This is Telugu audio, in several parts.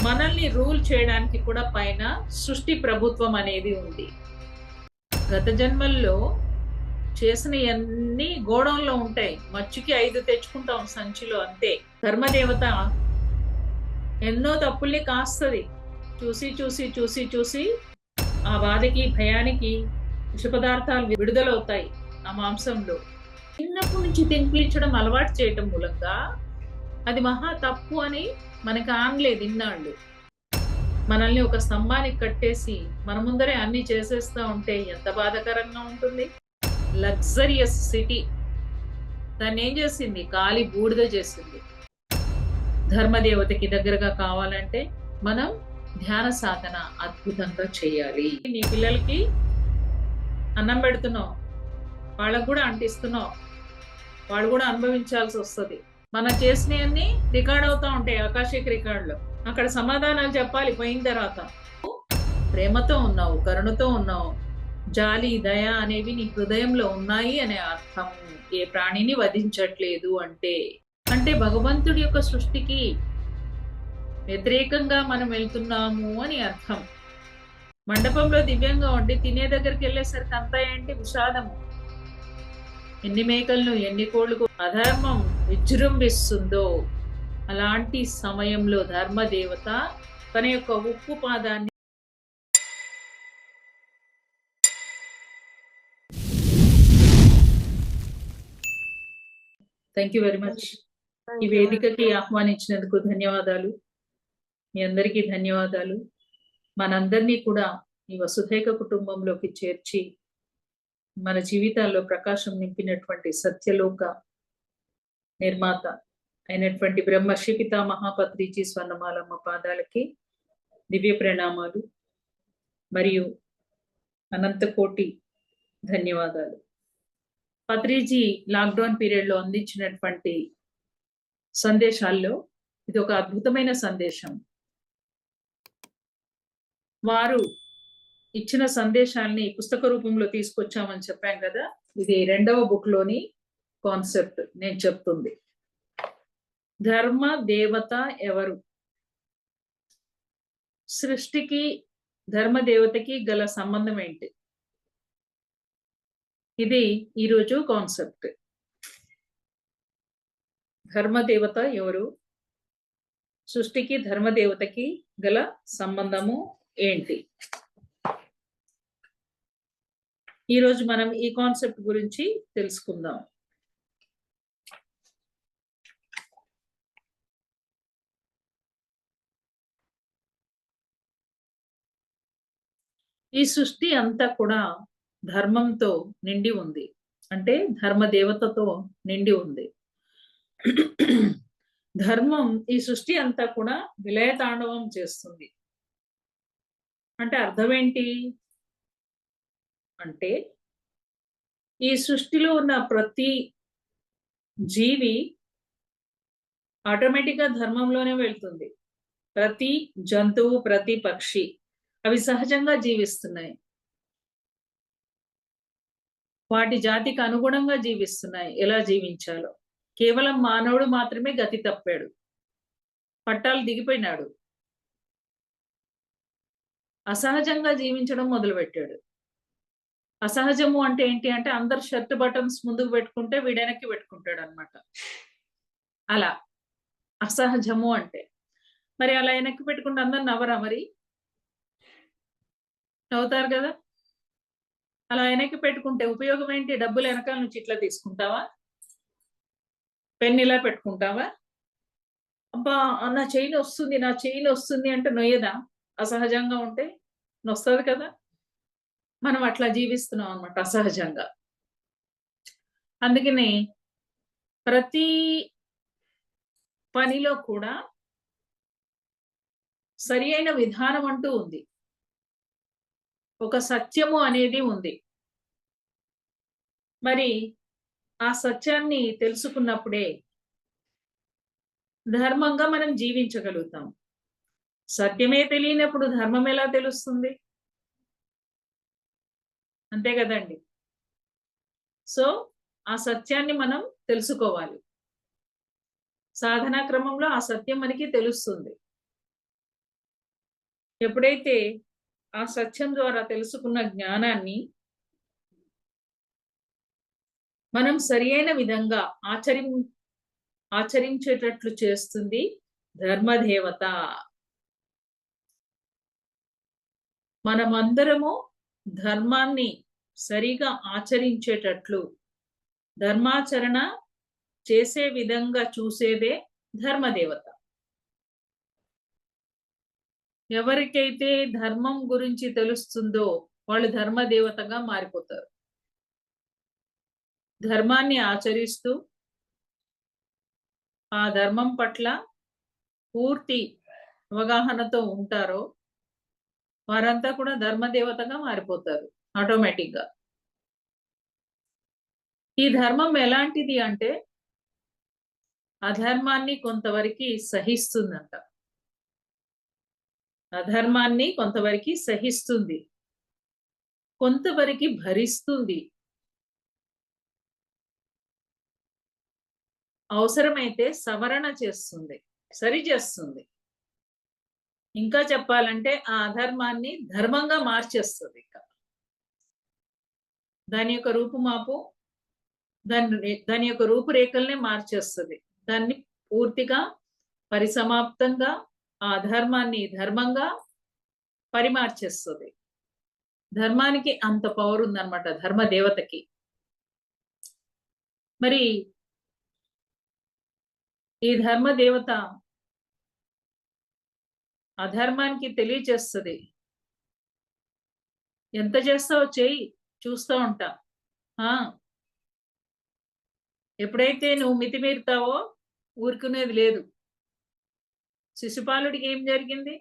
మనల్ని రూల్ చేయడానికి కూడా పైన సృష్టి ప్రభుత్వం అనేది ఉంది. గత జన్మల్లో చేసినయన్నీ గోడౌన్‌లో ఉంటాయి. మచ్చుకి 5 తెచ్చుకుంటాం సంచిలో అంతే. ధర్మదేవత ఎన్నో తప్పుల్ని కాస్తది. చూసి, చూసి, చూసి, చూసి ఆ బాధకి, భయానికి విష పదార్థాలు విడుదలవుతాయి ఆ మాంసంలో. చిన్నప్పటి నుంచి తినిపించడం అలవాటు చేయటం మూలంగా అది మహా తప్పు అని మనకు ఆనలేదు ఇన్నాళ్ళు. మనల్ని ఒక స్తంభానికి కట్టేసి మన ముందరే అన్ని చేసేస్తా ఉంటే ఎంత బాధాకరంగా ఉంటుంది. లగ్జరియస్ సిటీ దాన్ని ఏం చేసింది, కాలి బూడిద చేసింది. ధర్మదేవతకి దగ్గరగా కావాలంటే మనం ధ్యాన సాధన అద్భుతంగా చేయాలి. నీ పిల్లలకి అన్నం పెడుతున్నావు, వాళ్ళకు కూడా అంటిస్తున్నావు, వాళ్ళు కూడా అనుభవించాల్సి వస్తుంది. మనం చేసినవన్నీ రికార్డ్ అవుతా ఉంటాయి ఆకాశిక రికార్డులో. అక్కడ సమాధానాలు చెప్పాలి పోయిన తర్వాత. ప్రేమతో ఉన్నావు, కరుణతో ఉన్నావు, జాలి, దయ అనేవి నీ హృదయంలో ఉన్నాయి అనే అర్థం. ఏ ప్రాణిని వధించట్లేదు అంటే అంటే భగవంతుడి యొక్క సృష్టికి వ్యతిరేకంగా మనం వెళ్తున్నాము అని అర్థం. మండపంలో దివ్యంగా ఉండి తినే దగ్గరికి వెళ్ళేసరికి అంతా ఏంటి, విషాదము. ఎన్ని మేకలను ఎన్ని కోళ్లకు అధర్మం విజృంభిస్తుందో అలాంటి సమయంలో ధర్మదేవత తన యొక్క ఉప్పు పాదాన్ని థ్యాంక్ యూ వెరీ మచ్. ఈ వేదికకి ఆహ్వానించినందుకు ధన్యవాదాలు. మీ అందరికీ ధన్యవాదాలు. మనందరినీ కూడా ఈ వసుధైక కుటుంబంలోకి చేర్చి మన జీవితాల్లో ప్రకాశం నింపినటువంటి సత్యలోక నిర్మాత అయినటువంటి బ్రహ్మర్షి పితామహ పత్రిజీ స్వర్ణమాలమ్మ పాదాలకి దివ్య ప్రణామాలు మరియు అనంతకోటి ధన్యవాదాలు. పత్రిజీ లాక్డౌన్ పీరియడ్ లో అందించినటువంటి సందేశాల్లో ఇది ఒక అద్భుతమైన సందేశం. వారు ఇచ్చిన సందేశాల్ని పుస్తక రూపంలో తీసుకొచ్చామని చెప్పాం కదా, ఇది 2వ బుక్ లోని కాన్సెప్ట్ నేను చెప్తుంది. ధర్మ దేవత ఎవరు, సృష్టికి ధర్మ దేవతకి గల సంబంధం ఏంటి, ఇది ఈరోజు కాన్సెప్ట్. ధర్మదేవత ఎవరు, సృష్టికి ధర్మదేవతకి గల సంబంధము ఏంటి, ఈరోజు మనం ఈ కాన్సెప్ట్ గురించి తెలుసుకుందాం. ఈ సృష్టి అంతా కూడా ధర్మంతో నిండి ఉంది, అంటే ధర్మదేవతతో నిండి ఉంది. ధర్మం ఈ సృష్టి అంతా కూడా విలయ తాండవం చేస్తుంది. అంటే అర్థం ఏంటి అంటే ఈ సృష్టిలో ఉన్న ప్రతి జీవి ఆటోమేటిక్గా ధర్మంలోనే వెళ్తుంది. ప్రతి జంతువు, ప్రతి పక్షి అవి సహజంగా జీవిస్తున్నాయి, వాటి జాతికి అనుగుణంగా జీవిస్తున్నాయి. ఎలా జీవించాలో కేవలం మానవుడు మాత్రమే గతి తప్పాడు, పట్టాలు దిగిపోయినాడు, అసహజంగా జీవించడం మొదలుపెట్టాడు. అసహజము అంటే ఏంటి అంటే అందరు షర్ట్ బటన్స్ ముందుకు పెట్టుకుంటే వీడు వెనక్కి పెట్టుకుంటాడు అనమాట. అలా అసహజము అంటే. మరి అలా వెనక్కి పెట్టుకుంటే అందరు నవ్వరా? మరి నవ్వుతారు కదా. అలా వెనక్కి పెట్టుకుంటే ఉపయోగం ఏంటి? డబ్బులు వెనకాల నుంచి ఇట్లా తీసుకుంటావా, పెన్ ఇలా పెట్టుకుంటావా? అబ్బా నా చెయ్యి వస్తుంది, నా చెయ్యి వస్తుంది అంటే నొయ్యదా? అసహజంగా ఉంటే నొస్తుంది కదా. మనం అట్లా జీవిస్తున్నాం అనమాట అసహజంగా. అందుకని ప్రతి పనిలో కూడా సరి అయిన విధానం అంటూ ఉంది, ఒక సత్యము అనేది ఉంది. మరి ఆ సత్యాన్ని తెలుసుకున్నప్పుడే ధర్మంగా మనం జీవించగలుగుతాం. సత్యమే తెలియనప్పుడు ధర్మం ఎలా తెలుస్తుంది? అంతే కదండి. సో ఆ సత్యాన్ని మనం తెలుసుకోవాలి. సాధనా క్రమంలో ఆ సత్యం మనకి తెలుస్తుంది. ఎప్పుడైతే ఆ సత్యం ద్వారా తెలుసుకున్న జ్ఞానాన్ని మనం సరియైన విధంగా ఆచరించేటట్లు చేస్తుంది ధర్మదేవత. మనమందరము ధర్మాన్ని సరిగా ఆచరించేటట్లు, ధర్మాచరణ చేసే విధంగా చూసేదే ధర్మదేవత. ఎవరికైతే ధర్మం గురించి తెలుస్తుందో వాళ్ళు ధర్మదేవతగా మారిపోతారు. ధర్మాన్ని ఆచరిస్తూ ఆ ధర్మం పట్ల పూర్తి అవగాహనతో ఉంటారో వారంతా కూడా ధర్మదేవతగా మారిపోతారు ఆటోమేటిక్ గా. ఈ ధర్మం ఎలాంటిది అంటే అధర్మాన్ని కొంతవరకు సహిస్తుందంట. అధర్మాన్ని కొంతవరకు సహిస్తుంది, కొంతవరకు భరిస్తుంది, అవసరమైతే సవరణ చేస్తుంది, సరి చేస్తుంది. ఇంకా చెప్పాలంటే ఆ అధర్మాన్ని ధర్మంగా మార్చేస్తుంది. ఇంకా దాని యొక్క రూపుమాపు, దాని యొక్క రూపురేఖల్ని మార్చేస్తుంది. దాన్ని పూర్తిగా పరిసమాప్తంగా ఆ ధర్మాన్ని ధర్మంగా పరిమార్చేస్తుంది. ధర్మానికి అంత పవర్ ఉందన్నమాట, ధర్మదేవతకి. మరి ఈ ధర్మదేవత అధర్మానికి తెలియచేస్తుంది. ఎంత చేస్తావో చేయి, చూస్తూ ఉంటా. ఎప్పుడైతే నువ్వు మితిమీరుతావో ఊరుకునేది లేదు. శిశుపాలుడికి ఏం జరిగింది?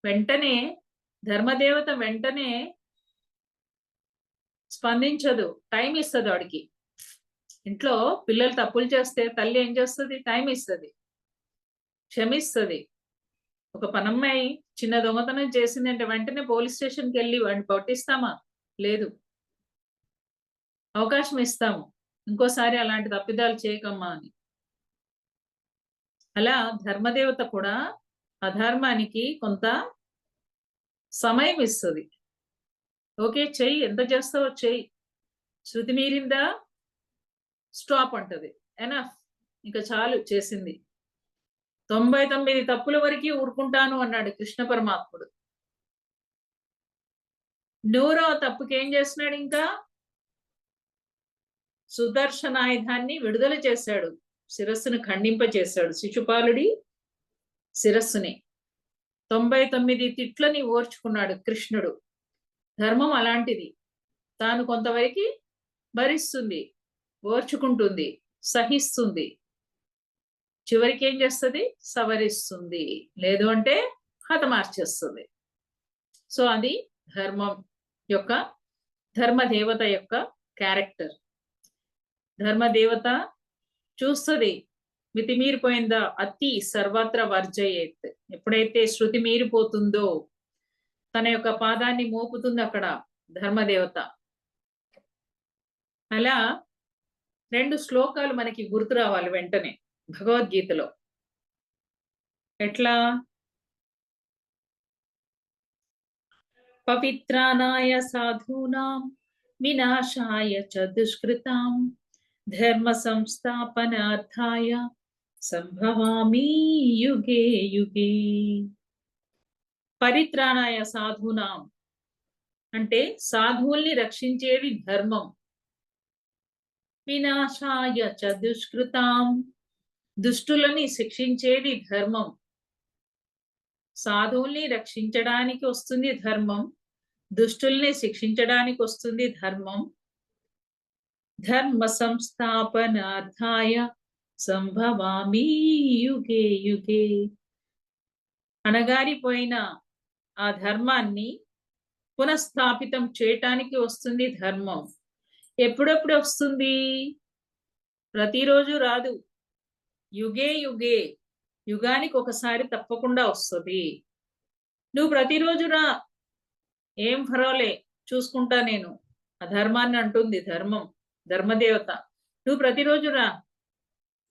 వెంటనే ధర్మదేవత వెంటనే స్పందించదు, టైం ఇస్తుంది వాడికి. ఇంట్లో పిల్లలు తప్పులు చేస్తే తల్లి ఏం చేస్తుంది? టైం ఇస్తుంది, క్షమిస్తుంది. ఒక పనమ్మాయి చిన్న దొంగతనం చేసిందంటే వెంటనే పోలీస్ స్టేషన్కి వెళ్ళి వాడిని పట్టిస్తామా? లేదు. అవకాశం ఇస్తాము, ఇంకోసారి అలాంటి తప్పిదాలు చేయకమ్మా అని. అలా ధర్మదేవత కూడా అధర్మానికి కొంత సమయం ఇస్తుంది. ఓకే, చెయ్యి, ఎంత చేస్తావో చెయ్యి, శృతి మీరిందా స్టాప్ అంటది. ఎనఫ్, ఇంకా చాలు చేసింది. 99 తప్పుల వరకు ఊరుకుంటాను అన్నాడు కృష్ణ పరమాత్ముడు. 100వ తప్పుకి ఏం చేస్తున్నాడు? ఇంకా సుదర్శనాయుధాన్ని విడుదల చేశాడు, శిరస్సును ఖండింపచేశాడు. శిశుపాలుడి శిరస్సుని 99 తిట్లని ఓర్చుకున్నాడు కృష్ణుడు. ధర్మం అలాంటిది, తాను కొంతవరకు భరిస్తుంది, ఓర్చుకుంటుంది, సహిస్తుంది. చివరికి ఏం చేస్తుంది? సవరిస్తుంది, లేదు అంటే హతమార్చేస్తుంది. సో అది ధర్మం యొక్క, ధర్మదేవత యొక్క క్యారెక్టర్. ధర్మదేవత చూస్తుంది మితిమీరిపోయిందా, అతి సర్వత్ర వర్జయేత్. ఎప్పుడైతే శృతి మీరిపోతుందో తన యొక్క పాదాన్ని మోపుతుంది అక్కడ ధర్మదేవత. అలా 2 శ్లోకాలు మనకి గుర్తు రావాలి వెంటనే భగవద్గీతలో. ఎట్లా? పవిత్రానాయ సాధూనాం వినాశాయ చ దుష్కృతాం ధర్మ సంస్థాపనార్థాయ సంభవామి యుగే యుగే. పరిత్రాణాయ సాధూనాం అంటే సాధువుల్ని రక్షించేది ధర్మం. వినాశాయ చ దుష్కృతాం, దుష్టులని శిక్షించేది ధర్మం. సాధువుల్ని రక్షించడానికి వస్తుంది ధర్మం, దుష్టుల్ని శిక్షించడానికి వస్తుంది ధర్మం. ధర్మ సంస్థాపనార్థాయ సంభవామి యుగే యుగే. అణగారిపోయిన ఆ ధర్మాన్ని పునఃస్థాపితం చేయటానికి వస్తుంది ధర్మం. ఎప్పుడెప్పుడు వస్తుంది? ప్రతిరోజు రాదు, యుగే యుగే, యుగానికి ఒకసారి తప్పకుండా వస్తుంది. నువ్వు ప్రతిరోజు రా, ఏం పర్వాలే, చూసుకుంటా నేను, అధర్మాన్ని అంటుంది ధర్మం, ధర్మదేవత. నువ్వు ప్రతిరోజు రా,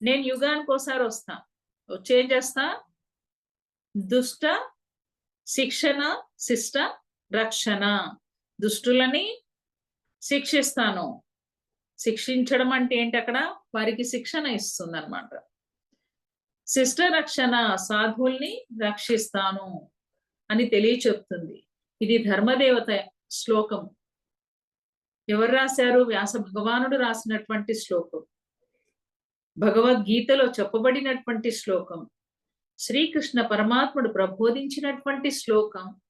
నేను యుగానికి ఒకసారి వస్తా, వచ్చేం చేస్తా? దుష్ట శిక్షణ శిష్ట రక్షణ. దుష్టులని శిక్షిస్తాను. శిక్షించడం అంటే ఏంటి? అక్కడ వారికి శిక్షణ ఇస్తుంది అనమాట. శిష్ట రక్షణ, సాధువుల్ని రక్షిస్తాను అని తెలియచెప్తుంది. ఇది ధర్మదేవత శ్లోకం. ఎవరు రాశారు? వ్యాస భగవానుడు రాసినటువంటి శ్లోకం. భగవద్గీతలో చెప్పబడినటువంటి శ్లోకం. శ్రీకృష్ణ పరమాత్ముడు ప్రబోధించినటువంటి శ్లోకం.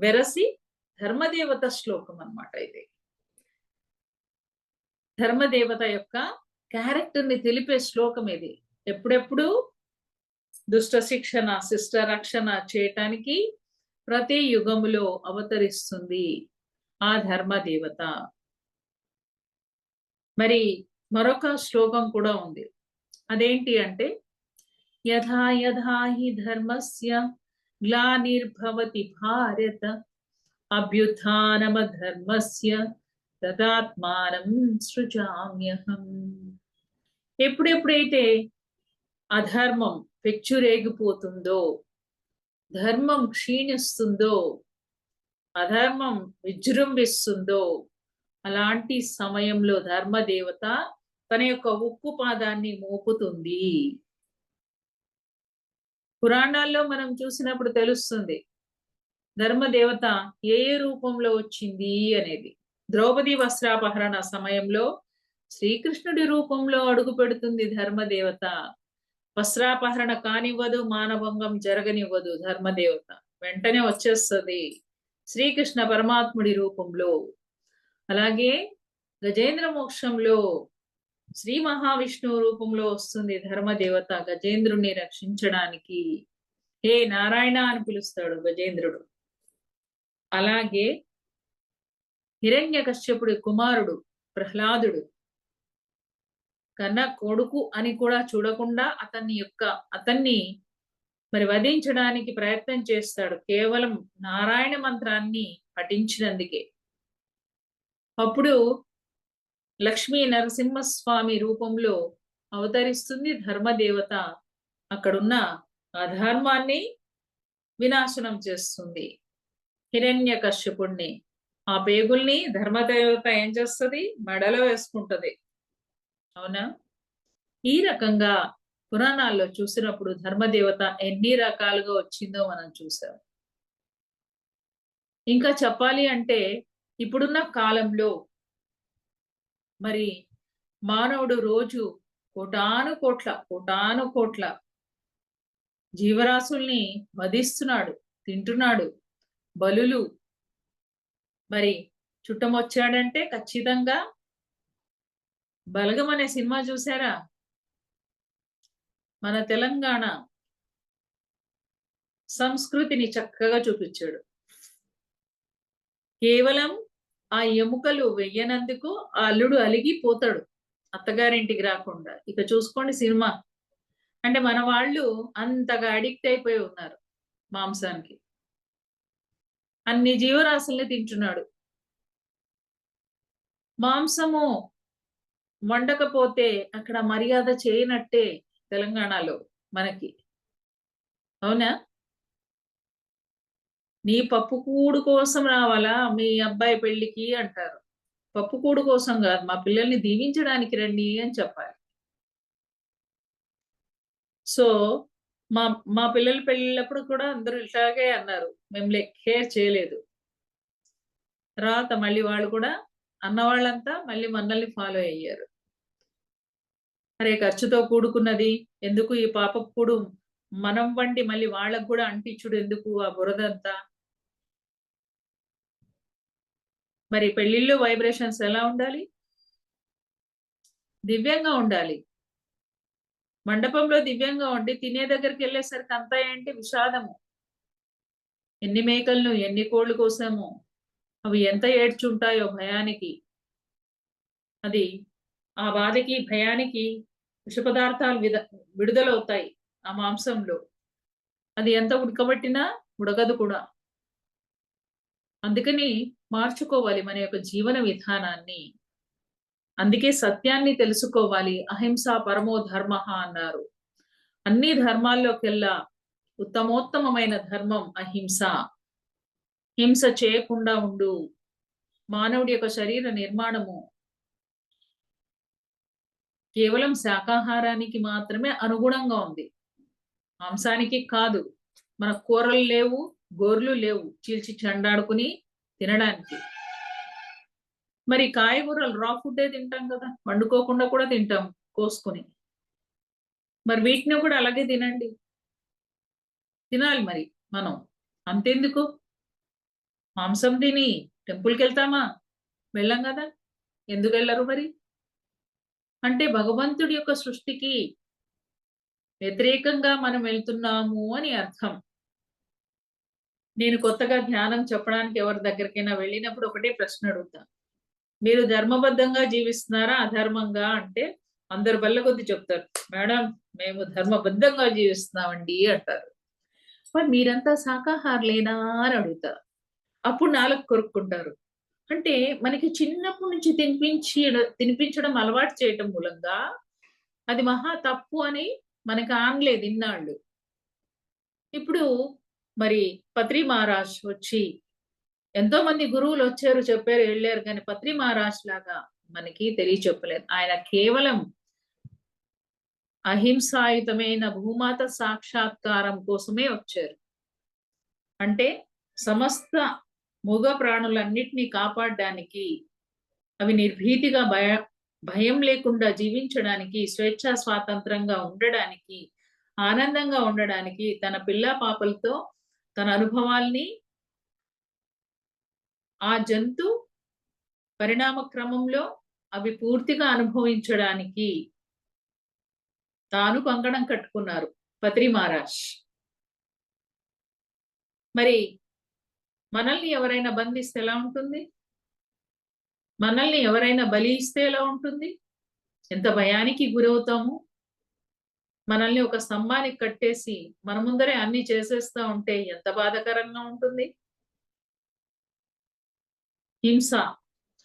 వెరసి ధర్మదేవత శ్లోకం అన్నమాట ఇది. ధర్మదేవత యొక్క క్యారెక్టర్ ని తెలిపే శ్లోకం ఇది. ఎప్పుడెప్పుడు దుష్ట శిక్షణ శిష్ట రక్షణ చేయటానికి ప్రతి యుగములో అవతరిస్తుంది ఆ ధర్మదేవత. మరి మరొక శ్లోకం కూడా ఉంది. అదేంటి అంటే, యథా యథా హి ధర్మస్య గ్లానిర్భవతి భారత అభ్యుత్థానమధర్మస్య తదాత్మానం సృజామ్యహం. ఎప్పుడెప్పుడైతే అధర్మం పెచ్చురేగిపోతుందో, ధర్మం క్షీణిస్తుందో, అధర్మం విజృంభిస్తుందో, అలాంటి సమయంలో ధర్మదేవత తన యొక్క ఉక్కు పాదాన్ని మోపుతుంది. పురాణాల్లో మనం చూసినప్పుడు తెలుస్తుంది ధర్మదేవత ఏ రూపంలో వచ్చింది అనేది. ద్రౌపది వస్త్రాపహరణ సమయంలో శ్రీకృష్ణుడి రూపంలో అడుగు పెడుతుంది ధర్మదేవత. వస్త్రాపహరణ కానివ్వదు, మానభంగం జరగనివ్వదు ధర్మదేవత. వెంటనే వచ్చేస్తుంది శ్రీకృష్ణ పరమాత్ముడి రూపంలో. అలాగే గజేంద్ర మోక్షంలో శ్రీ మహావిష్ణువు రూపంలో వస్తుంది ధర్మదేవత గజేంద్రుణ్ణి రక్షించడానికి. హే నారాయణ అని పిలుస్తాడు గజేంద్రుడు. అలాగే హిరణ్యకశ్యపుడి కుమారుడు ప్రహ్లాదుడు కన్న కొడుకు అని కూడా చూడకుండా అతన్ని మరి వధించడానికి ప్రయత్నం చేస్తాడు, కేవలం నారాయణ మంత్రాన్ని పఠించినందుకే. అప్పుడు లక్ష్మీ నరసింహస్వామి రూపంలో అవతరిస్తుంది ధర్మదేవత. అక్కడున్న అధర్మాన్ని వినాశనం చేస్తుంది. హిరణ్యకశ్యపుణ్ణి ఆ పేగుల్ని ధర్మదేవత ఏం చేస్తుంది? మెడలో వేసుకుంటది. అవునా? ఈ రకంగా పురాణాల్లో చూసినప్పుడు ధర్మదేవత ఎన్ని రకాలుగా వచ్చిందో మనం చూసాం. ఇంకా చెప్పాలి అంటే ఇప్పుడున్న కాలంలో మరి మానవుడు రోజు కోటాను కోట్ల జీవరాశుల్ని వధిస్తున్నాడు, తింటున్నాడు. బలులు మరి చుట్టం వచ్చాడంటే ఖచ్చితంగా బలగం అనే సినిమా చూసారా? మన తెలంగాణ సంస్కృతిని చక్కగా చూపించాడు. కేవలం ఆ ఎముకలు వెయ్యనందుకు ఆ అల్లుడు అలిగిపోతాడు అత్తగారింటికి రాకుండా. ఇక చూసుకోండి సినిమా. అంటే మన వాళ్ళు అంతగా అడిక్ట్ అయిపోయి ఉన్నారు మాంసానికి. అన్ని జీవరాశుల్ని తింటున్నాడు. మాంసము వండకపోతే అక్కడ మర్యాద చేయనట్టే తెలంగాణలో మనకి. అవునా? నీ పప్పుకూడు కోసం రావాలా మీ అబ్బాయి పెళ్లికి అంటారు. పప్పుకూడు కోసం కాదు, మా పిల్లల్ని దీవించడానికి రండి అని చెప్పాలి. సో మా పిల్లల పెళ్ళిళ్ళప్పుడు కూడా అందరూ ఇట్లాగే అన్నారు, మేము కేర్ చేయలేదు. తర్వాత మళ్ళీ వాళ్ళు కూడా అన్నవాళ్ళంతా మళ్ళీ మనల్ని ఫాలో అయ్యారు. అరే ఖర్చుతో కూడుకున్నది ఎందుకు, ఈ పాపకు కూడు మనం వండి మళ్ళీ వాళ్ళకు కూడా అంటించుడు ఎందుకు, ఆ బురదంతా. మరి పెళ్లిళ్ళు వైబ్రేషన్స్ ఎలా ఉండాలి? దివ్యంగా ఉండాలి. మండపంలో దివ్యంగా ఉండి తినే దగ్గరికి వెళ్ళేసరికి అంతా ఏంటి? విషాదము. ఎన్ని మేకలను ఎన్ని కోళ్ళు కోసామో అవి ఎంత ఏడ్చుంటాయో భయానికి. అది ఆ బాధకి భయానికి విష పదార్థాలు విడుదలవుతాయి ఆ మాంసంలో. అది ఎంత ఉడకబట్టినా ఉడకదు కూడా. అందుకని మార్చుకోవాలి మన యొక్క జీవన విధానాన్ని. అందుకే సత్యాన్ని తెలుసుకోవాలి. అహింస పరమో ధర్మ అన్నారు. అన్ని ధర్మాల్లోకెల్లా ఉత్తమోత్తమైన ధర్మం అహింస. హింస చేయకుండా ఉండు. మానవుడి యొక్క శరీర నిర్మాణము కేవలం శాకాహారానికి మాత్రమే అనుగుణంగా ఉంది, మాంసానికి కాదు. మన కూరలు లేవు, గోర్లు లేవు చీల్చి చెండాడుకుని తినడానికి. మరి కాయగూరలు రా ఫుడ్డే తింటాం కదా, వండుకోకుండా కూడా తింటాం కోసుకొని. మరి వీటిని కూడా అలాగే తినాలి మరి మనం. అంతెందుకు, మాంసం తిని టెంపుల్కి వెళ్తామా? వెళ్ళాం కదా. ఎందుకు వెళ్ళరు మరి? అంటే భగవంతుడి యొక్క సృష్టికి వ్యతిరేకంగా మనం వెళ్తున్నాము అని అర్థం. నేను కొత్తగా ధ్యానం చెప్పడానికి ఎవరి దగ్గరికైనా వెళ్ళినప్పుడు ఒకటే ప్రశ్న అడుగుతా, మీరు ధర్మబద్ధంగా జీవిస్తున్నారా అధర్మంగా అంటే అందరు బల్ల కొద్ది చెప్తారు, మేడం మేము ధర్మబద్ధంగా జీవిస్తున్నామండి అంటారు. మరి మీరంతా శాకాహారులేనా అని అడుగుతారు. అప్పుడు నాలుగు కొరుక్కుంటారు. అంటే మనకి చిన్నప్పటి నుంచి తినిపించడం అలవాటు చేయటం మూలంగా అది మహా తప్పు అని మనకి ఆనలేదు ఇన్నాళ్ళు. ఇప్పుడు మరి పత్రి మహారాజ్ వచ్చి, ఎంతో మంది గురువులు వచ్చారు చెప్పారు వెళ్ళారు, కానీ పత్రి మహారాజ్ లాగా మనకి తెలియచెప్పలేదు. ఆయన కేవలం అహింసాయుతమైన భూమాత సాక్షాత్కారం కోసమే వచ్చారు. అంటే సమస్త మూగ ప్రాణులన్నిటినీ కాపాడడానికి, అవి నిర్భీతిగా భయం లేకుండా జీవించడానికి, స్వేచ్ఛా స్వాతంత్రంగా ఉండడానికి, ఆనందంగా ఉండడానికి, తన పిల్ల పాపలతో తన అనుభవాల్ని ఆ జంతు పరిణామ క్రమంలో అవి పూర్తిగా అనుభవించడానికి తాను కంకణం కట్టుకున్నారు పత్రి మహారాజ్. మరి మనల్ని ఎవరైనా బంధిస్తే ఎలా ఉంటుంది? మనల్ని ఎవరైనా బలి ఇస్తే ఎలా ఉంటుంది? ఎంత భయానికి గురవుతాము. మనల్ని ఒక స్తంభానికి కట్టేసి మన ముందరే అన్ని చేసేస్తా ఉంటే ఎంత బాధాకరంగా ఉంటుంది.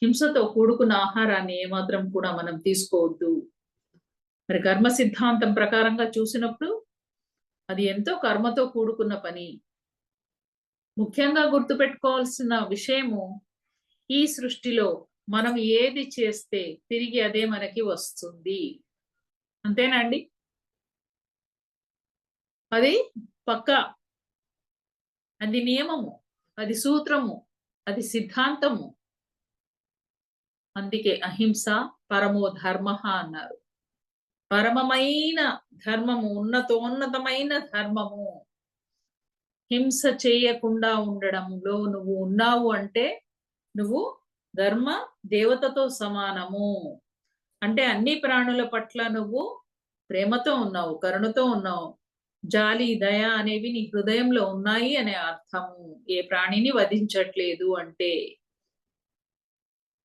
హింసతో కూడుకున్న ఆహారాన్ని ఏమాత్రం కూడా మనం తీసుకోవద్దు. మరి కర్మ సిద్ధాంతం ప్రకారంగా చూసినప్పుడు అది ఎంతో కర్మతో కూడుకున్న పని. ముఖ్యంగా గుర్తుపెట్టుకోవాల్సిన విషయము, ఈ సృష్టిలో మనం ఏది చేస్తే తిరిగి అదే మనకి వస్తుంది. అంతేనండి, అది పక్కా, అది నియమము, అది సూత్రము, అది సిద్ధాంతము. అందుకే అహింస పరమో ధర్మ అన్నారు. పరమమైన ధర్మము, ఉన్నతోన్నతమైన ధర్మము. హింస చేయకుండా ఉండడంలో నువ్వు ఉన్నావు అంటే నువ్వు ధర్మ దేవతతో సమానము. అంటే అన్ని ప్రాణుల పట్ల నువ్వు ప్రేమతో ఉన్నావు, కరుణతో ఉన్నావు, జాలి దయ అనేవి నీ హృదయంలో ఉన్నాయి అనే అర్థము. ఏ ప్రాణిని వధించట్లేదు అంటే.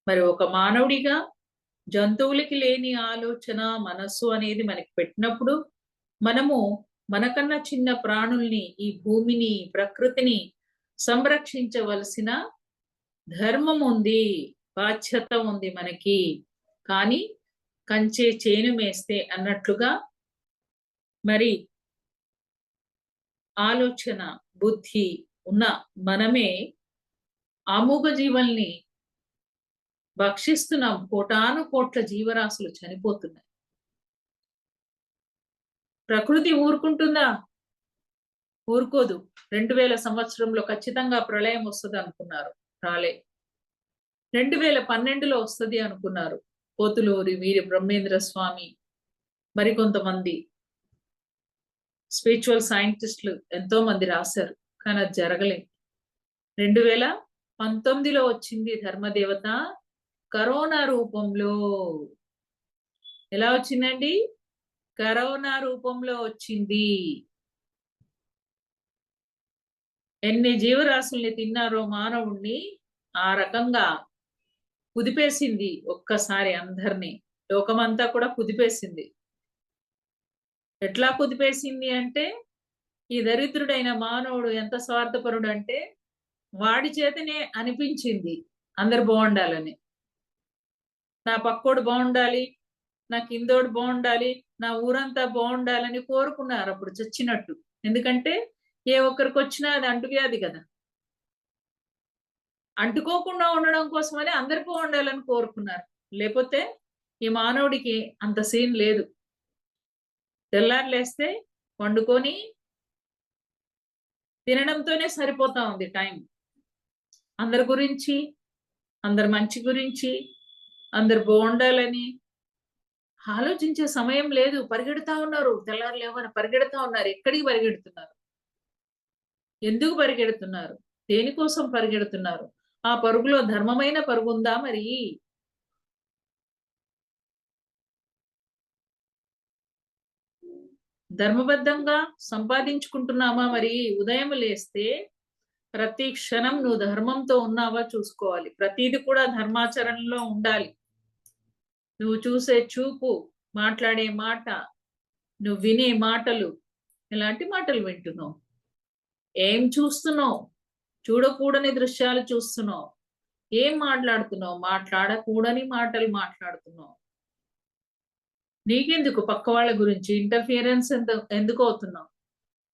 మరి ఒక మానవుడిగా జంతువులకి లేని ఆలోచన మనస్సు అనేది మనకి పెట్టినప్పుడు మనము మనకన్నా చిన్న ప్రాణుల్ని, ఈ భూమిని, ప్రకృతిని సంరక్షించవలసిన ధర్మం ఉంది, బాధ్యత ఉంది మనకి. కానీ కంచే చేను మేస్తే అన్నట్లుగా మరి ఆలోచన బుద్ధి ఉన్న మనమే ఆమూగ జీవల్ని భక్షిస్తున్నాం. కోటాను కోట్ల జీవరాశులు చనిపోతున్నాయి. ప్రకృతి ఊరుకుంటుందా? ఊరుకోదు. 2000 సంవత్సరంలో ఖచ్చితంగా ప్రళయం వస్తుంది అనుకున్నారు, రాలే. 2012లో వస్తుంది అనుకున్నారు. పోతులూరి వీరి బ్రహ్మేంద్ర స్వామి, మరికొంతమంది స్పిరిచువల్ సైంటిస్టులు ఎంతో మంది రాశారు, కానీ అది జరగలేదు. 2019లో వచ్చింది ధర్మదేవత కరోనా రూపంలో. ఎలా వచ్చిందండి? కరోనా రూపంలో వచ్చింది. ఎన్ని జీవరాశుల్ని తిన్నారో మానవుణ్ణి ఆ రకంగా కుదిపేసింది ఒక్కసారి అందరినీ. లోకమంతా కూడా కుదిపేసింది. ఎట్లా కుదిపేసింది అంటే, ఈ దరిద్రుడైన మానవుడు ఎంత స్వార్థపరుడు అంటే వాడి చేతనే అనిపించింది అందరు బాగుండాలని. నా పక్కోడు బాగుండాలి, నా కిందోడు బాగుండాలి, నా ఊరంతా బాగుండాలని కోరుకున్నారు అప్పుడు చచ్చినట్టు. ఎందుకంటే ఏ ఒక్కరికి వచ్చినా అది అంటువ్యాధి కదా. అంటుకోకుండా ఉండడం కోసమని అందరికీ ఉండాలని కోరుకున్నారు. లేకపోతే ఈ మానవుడికి అంత సీన్ లేదు. తెల్లారి లేస్తే వండుకొని తినడంతోనే సరిపోతా ఉంది టైం. అందరి గురించి, అందరి మంచి గురించి, అందరు బాగుండాలని ఆలోచించే సమయం లేదు. పరిగెడతా ఉన్నారు. తెల్లారు లేవని పరిగెడతా ఉన్నారు. ఎక్కడికి పరిగెడుతున్నారు? ఎందుకు పరిగెడుతున్నారు? దేనికోసం పరిగెడుతున్నారు? ఆ పరుగులో ధర్మమైన పరుగుందా మరి? ధర్మబద్ధంగా సంపాదించుకుంటున్నామా మరి? ఉదయం లేస్తే ప్రతి క్షణం నువ్వు ధర్మంతో ఉన్నావా చూసుకోవాలి. ప్రతీది కూడా ధర్మాచరణలో ఉండాలి. నువ్వు చూసే చూపు, మాట్లాడే మాట, నువ్వు వినే మాటలు, ఎలాంటి మాటలు వింటున్నావు? ఏం చూస్తున్నావు? చూడకూడని దృశ్యాలు చూస్తున్నావు. ఏం మాట్లాడుతున్నావు? మాట్లాడకూడని మాటలు మాట్లాడుతున్నావు. నీకెందుకు పక్క వాళ్ళ గురించి ఇంటర్ఫియరెన్స్ ఎందుకు అవుతున్నావు?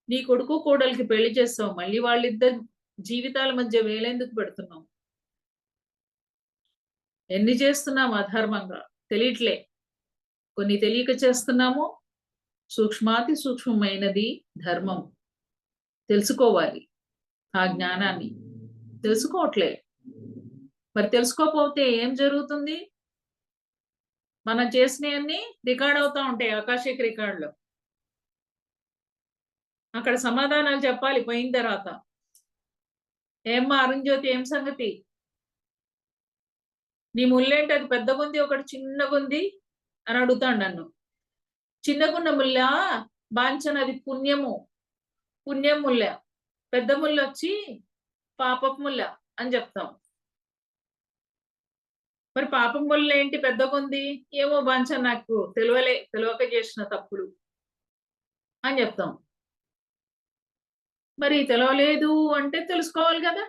నీ కొడుకు కోడలికి పెళ్లి చేస్తావు. మళ్ళీ వాళ్ళిద్దరి జీవితాల మధ్య వేలెందుకు పెడుతున్నావు? ఎన్ని చేస్తున్నాం అధర్మంగా తెలియట్లే. కొన్ని తెలియక చేస్తున్నాము. సూక్ష్మాతి సూక్ష్మమైనది ధర్మం. తెలుసుకోవాలి ఆ జ్ఞానాన్ని. తెలుసుకోవట్లే. మరి తెలుసుకోకపోతే ఏం జరుగుతుంది? మనం చేసినవన్నీ రికార్డ్ అవుతా ఉంటాయి ఆకాశిక రికార్డులో. అక్కడ సమాధానాలు చెప్పాలి పోయిన తర్వాత. ఏమ్మా అరుణ్జ్యోతి, ఏం సంగతి? నీ ముళ్ళేంటి? అది పెద్దగుంది, ఒకటి చిన్నగుంది అని అడుగుతాడు నన్ను. చిన్నగున్న ముళ్ళ బాంచనది పుణ్యము, పుణ్యం ముళ్ళ. పెద్ద ముళ్ళ వచ్చి పాపపు ముళ్ళ అని చెప్తాం. మరి పాపం ముళ్ళ ఏంటి పెద్దగుంది? ఏమో బాంచ, నాకు తెలియక చేసిన తప్పులు అని చెప్తాం. మరి తెలవలేదు అంటే తెలుసుకోవాలి కదా.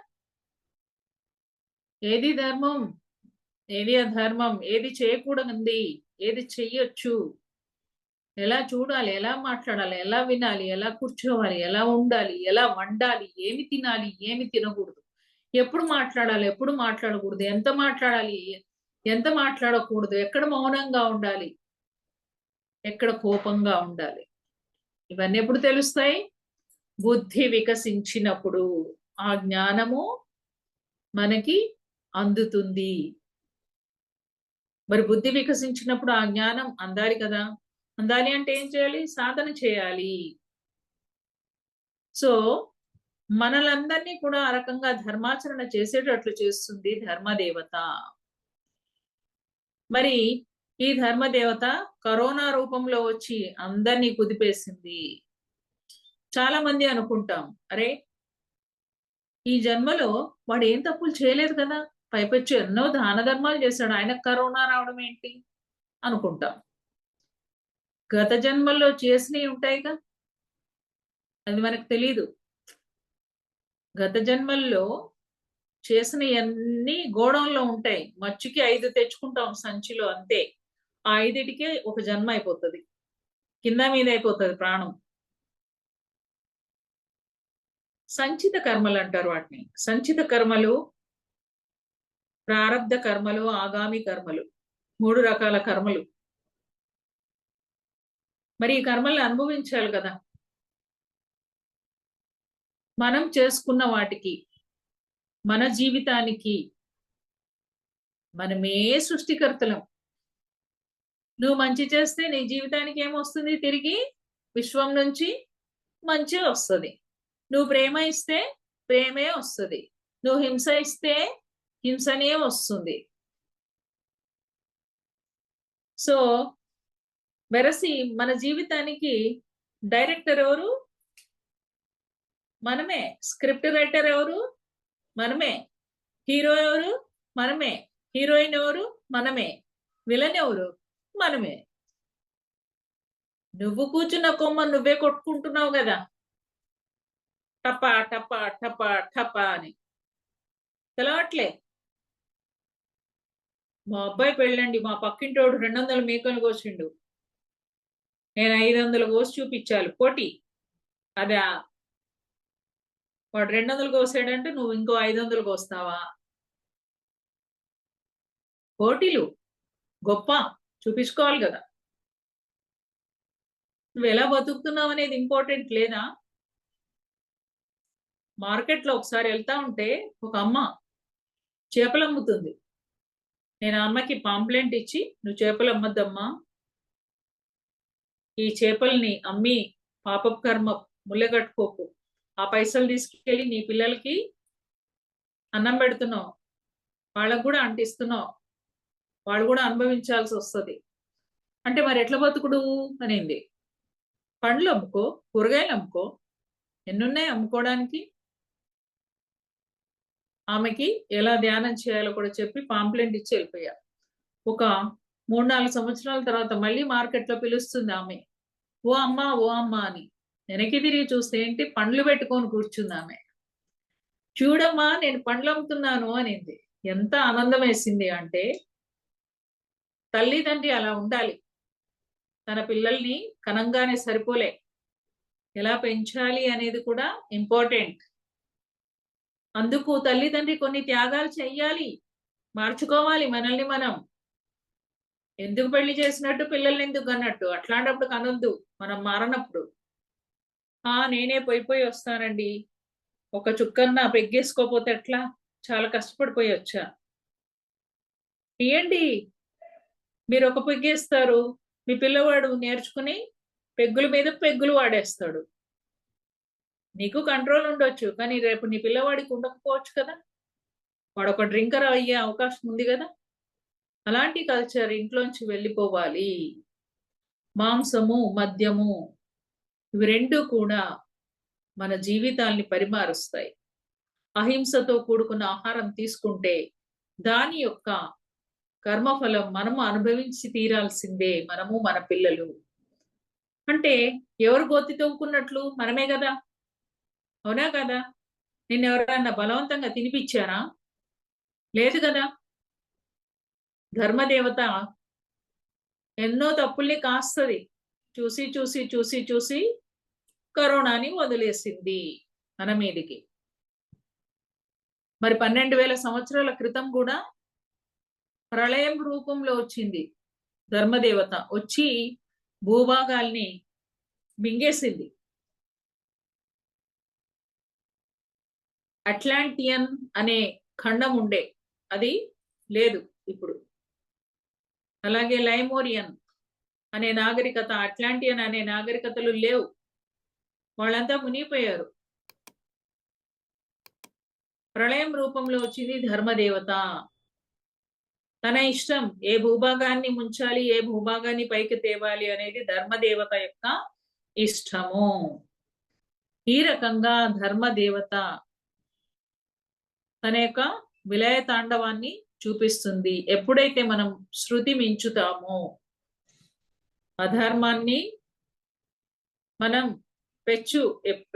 ఏది ధర్మం, ఏది అధర్మం, ఏది చేయకూడదండి, ఏది చెయ్యొచ్చు, ఎలా చూడాలి, ఎలా మాట్లాడాలి, ఎలా వినాలి, ఎలా కూర్చోవాలి, ఎలా ఉండాలి, ఎలా వండాలి, ఏమి తినాలి, ఏమి తినకూడదు, ఎప్పుడు మాట్లాడాలి, ఎప్పుడు మాట్లాడకూడదు, ఎంత మాట్లాడాలి, ఎంత మాట్లాడకూడదు, ఎక్కడ మౌనంగా ఉండాలి, ఎక్కడ కోపంగా ఉండాలి, ఇవన్నీ ఎప్పుడు తెలుస్తాయి? బుద్ధి వికసించినప్పుడు ఆ జ్ఞానము మనకి అందుతుంది. మరి బుద్ధి వికసించినప్పుడు ఆ జ్ఞానం అందాలి కదా. అందాలి అంటే ఏం చేయాలి? సాధన చేయాలి. సో మనలందరినీ కూడా ఆ రకంగా ధర్మాచరణ చేసేటట్లు చేస్తుంది ధర్మదేవత. మరి ఈ ధర్మదేవత కరోనా రూపంలో వచ్చి అందరినీ కుదిపేసింది. చాలా మంది అనుకుంటాం, అరే ఈ జన్మలో వాడు ఏం తప్పులు చేయలేదు కదా, పైపొచ్చి ఎన్నో దాన ధర్మాలు చేశాడు, ఆయనకు కరోనా రావడం ఏంటి అనుకుంటాం. గత జన్మల్లో చేసినవి ఉంటాయిగా, అది మనకు తెలీదు. గత జన్మల్లో చేసినవన్నీ గోడంలో ఉంటాయి. మచ్చుకి 5 తెచ్చుకుంటాం సంచిలో, అంతే. ఆ 5టికే ఒక జన్మ అయిపోతుంది, కింద మీద అయిపోతుంది ప్రాణం. సంచిత కర్మలు అంటారు వాటిని. సంచిత కర్మలు, ప్రారబ్ధ కర్మలు, ఆగామి కర్మలు, 3 రకాల కర్మలు. మరి ఈ కర్మల్ని అనుభవించాలి కదా. మనం చేసుకున్న వాటికి, మన జీవితానికి మనమే సృష్టికర్తలం. నువ్వు మంచి చేస్తే నీ జీవితానికి ఏమొస్తుంది? తిరిగి విశ్వం నుంచి మంచి వస్తుంది. నువ్వు ప్రేమ ఇస్తే ప్రేమే వస్తుంది. నువ్వు హింస ఇస్తే హింసనే వస్తుంది. సో వెరసి మన జీవితానికి డైరెక్టర్ ఎవరు? మనమే. స్క్రిప్ట్ రైటర్ ఎవరు? మనమే. హీరో ఎవరు? మనమే. హీరోయిన్ ఎవరు? మనమే. విలన్ ఎవరు? మనమే. నువ్వు కూర్చున్న కొమ్మ నువ్వే కొట్టుకుంటున్నావు కదా, టపా టపా టపా టపా అని. తెలవట్లే. మా అబ్బాయి పెళ్ళండి, మా పక్కింటోడు 200 మేకలు కోసిండు, నేను 500 కోసి చూపించాలి పోటీ. అదా వాడు 200 కోసాడంటే నువ్వు ఇంకో 500 కోస్తావా? పోటీలు గొప్ప చూపించుకోవాలి కదా. నువ్వు ఎలా బతుకుతున్నావు అనేది ఇంపార్టెంట్ లేదా? మార్కెట్లో ఒకసారి వెళ్తా ఉంటే ఒక అమ్మ చేపలు అమ్ముతుంది. నేను ఆ అమ్మకి పాంప్లెంట్ ఇచ్చి, నువ్వు చేపలు అమ్మద్దమ్మా, ఈ చేపల్ని అమ్మి పాపపు కర్మ ముళ్ళగట్టుకోకు, ఆ పైసలు తీసుకెళ్ళి నీ పిల్లలకి అన్నం పెడుతున్నావు, వాళ్ళకు కూడా అంటిస్తున్నావు, వాళ్ళు కూడా అనుభవించాల్సి వస్తుంది అంటే మరి ఎట్లా బతుకుడు అనింది. పండ్లు అమ్ముకో, కూరగాయలు అమ్ముకో, ఎన్నున్నాయి అమ్ముకోవడానికి. ఆమెకి ఎలా ధ్యానం చేయాలో కూడా చెప్పి పాంప్లెంట్ ఇచ్చి వెళ్ళిపోయా. ఒక 3-4 సంవత్సరాల తర్వాత మళ్ళీ మార్కెట్లో పిలుస్తుంది ఆమె. ఓ అమ్మా ఓ అమ్మా అని. వెనక్కి తిరిగి చూస్తే ఏంటి, పండ్లు పెట్టుకొని కూర్చుంది ఆమె. చూడమ్మా నేను పండ్లు అమ్ముతున్నాను అనింది. ఎంత ఆనందం వేసింది అంటే, తల్లిదండ్రి అలా ఉండాలి. తన పిల్లల్ని కనంగానే సరిపోలే, ఎలా పెంచాలి అనేది కూడా ఇంపార్టెంట్. అందుకు తల్లిదండ్రి కొన్ని త్యాగాలు చెయ్యాలి, మార్చుకోవాలి మనల్ని మనం. ఎందుకు పెళ్లి చేసినట్టు పిల్లల్ని ఎందుకు అన్నట్టు అట్లాంటప్పుడు కనొద్దు, మనం మారనప్పుడు. నేనే పోయి వస్తానండి, ఒక చుక్కన్నా పెగ్గేసుకోపోతే ఎట్లా, చాలా కష్టపడిపోయి వచ్చా. ఇయ్యండి, మీరు ఒక పెగ్గేస్తారు, మీ పిల్లవాడు నేర్చుకుని పెగ్గుల మీద పెగ్గులు వాడేస్తాడు. నీకు కంట్రోల్ ఉండొచ్చు, కానీ రేపు నీ పిల్లవాడికి ఉండకపోవచ్చు కదా, వాడు ఒక డ్రింకర్ అయ్యే అవకాశం ఉంది కదా. అలాంటి కల్చర్ ఇంట్లోంచి వెళ్ళిపోవాలి. మాంసము మద్యము ఇవి రెండు కూడా మన జీవితాల్ని పరిమారుస్తాయి. అహింసతో కూడుకున్న ఆహారం తీసుకుంటే దాని యొక్క కర్మఫలం మనము అనుభవించి తీరాల్సిందే, మనము మన పిల్లలు. అంటే ఎవరు గోతి తవ్వుకున్నట్లు? మనమే కదా, అవునా కదా? నిన్ను ఎవరన్నా బలవంతంగా తినిపించారా? లేదు కదా. ధర్మదేవత ఎన్నో తప్పుల్ని కాస్తది, చూసి చూసి చూసి చూసి కరోనాని వదిలేసింది మన మీదికి. మరి 12,000 సంవత్సరాల క్రితం కూడా ప్రళయం రూపంలో వచ్చింది ధర్మదేవత, వచ్చి భూభాగాల్ని మింగేసింది. అట్లాంటియన్ అనే ఖండం ఉండే, అది లేదు ఇప్పుడు. అలాగే లైమోరియన్ అనే నాగరికత, అట్లాంటియన్ అనే నాగరికతలు లేవు, వాళ్ళంతా మునిగిపోయారు. ప్రళయం రూపంలో వచ్చింది ధర్మదేవత. తన ఇష్టం, ఏ భూభాగాన్ని ముంచాలి, ఏ భూభాగాన్ని పైకి తేవాలి అనేది ధర్మదేవత యొక్క ఇష్టము. ఈ రకంగా ధర్మదేవత తన యొక్క విలయ తాండవాన్ని చూపిస్తుంది. ఎప్పుడైతే మనం శృతి మించుతామో, అధర్మాన్ని మనం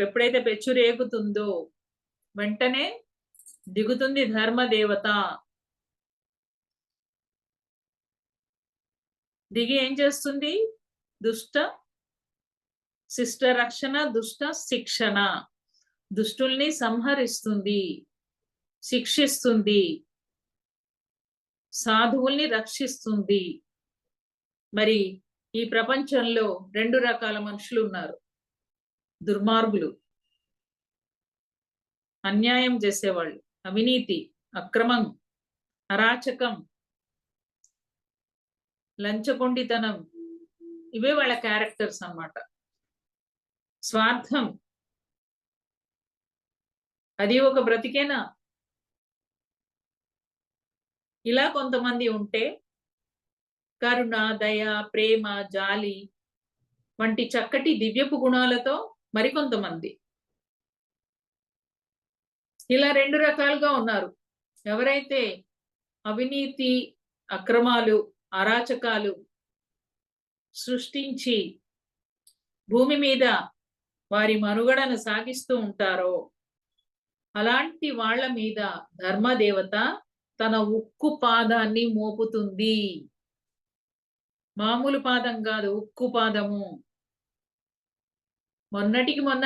ఎప్పుడైతే పెచ్చు రేగుతుందో వెంటనే దిగుతుంది ధర్మదేవత. దిగి ఏం చేస్తుంది? దుష్ట శిష్ట రక్షణ, దుష్ట శిక్షణ, దుష్టుల్ని సంహరిస్తుంది, శిక్షిస్తుంది, సాధువుల్ని రక్షిస్తుంది. మరి ఈ ప్రపంచంలో 2 రకాల మనుషులు ఉన్నారు. దుర్మార్గులు, అన్యాయం చేసేవాళ్ళు, అవినీతి, అక్రమం, అరాచకం, లంచగొండితనం, ఇవే వాళ్ళ క్యారెక్టర్స్ అన్నమాట. స్వార్థం, అది ఒక బ్రతికేనా? ఇలా కొంతమంది ఉంటే కరుణ, దయ, ప్రేమ, జాలి వంటి చక్కటి దివ్యపు గుణాలతో మరికొంతమంది. ఇలా 2 రకాలుగా ఉన్నారు. ఎవరైతే అవినీతి, అక్రమాలు, అరాచకాలు సృష్టించి భూమి మీద వారి మనుగడను సాగిస్తూ ఉంటారో అలాంటి వాళ్ళ మీద ధర్మదేవత తన ఉక్కు పాదాన్ని మోపుతుంది. మామూలు పాదం కాదు, ఉక్కు పాదము. మొన్నటికి మొన్న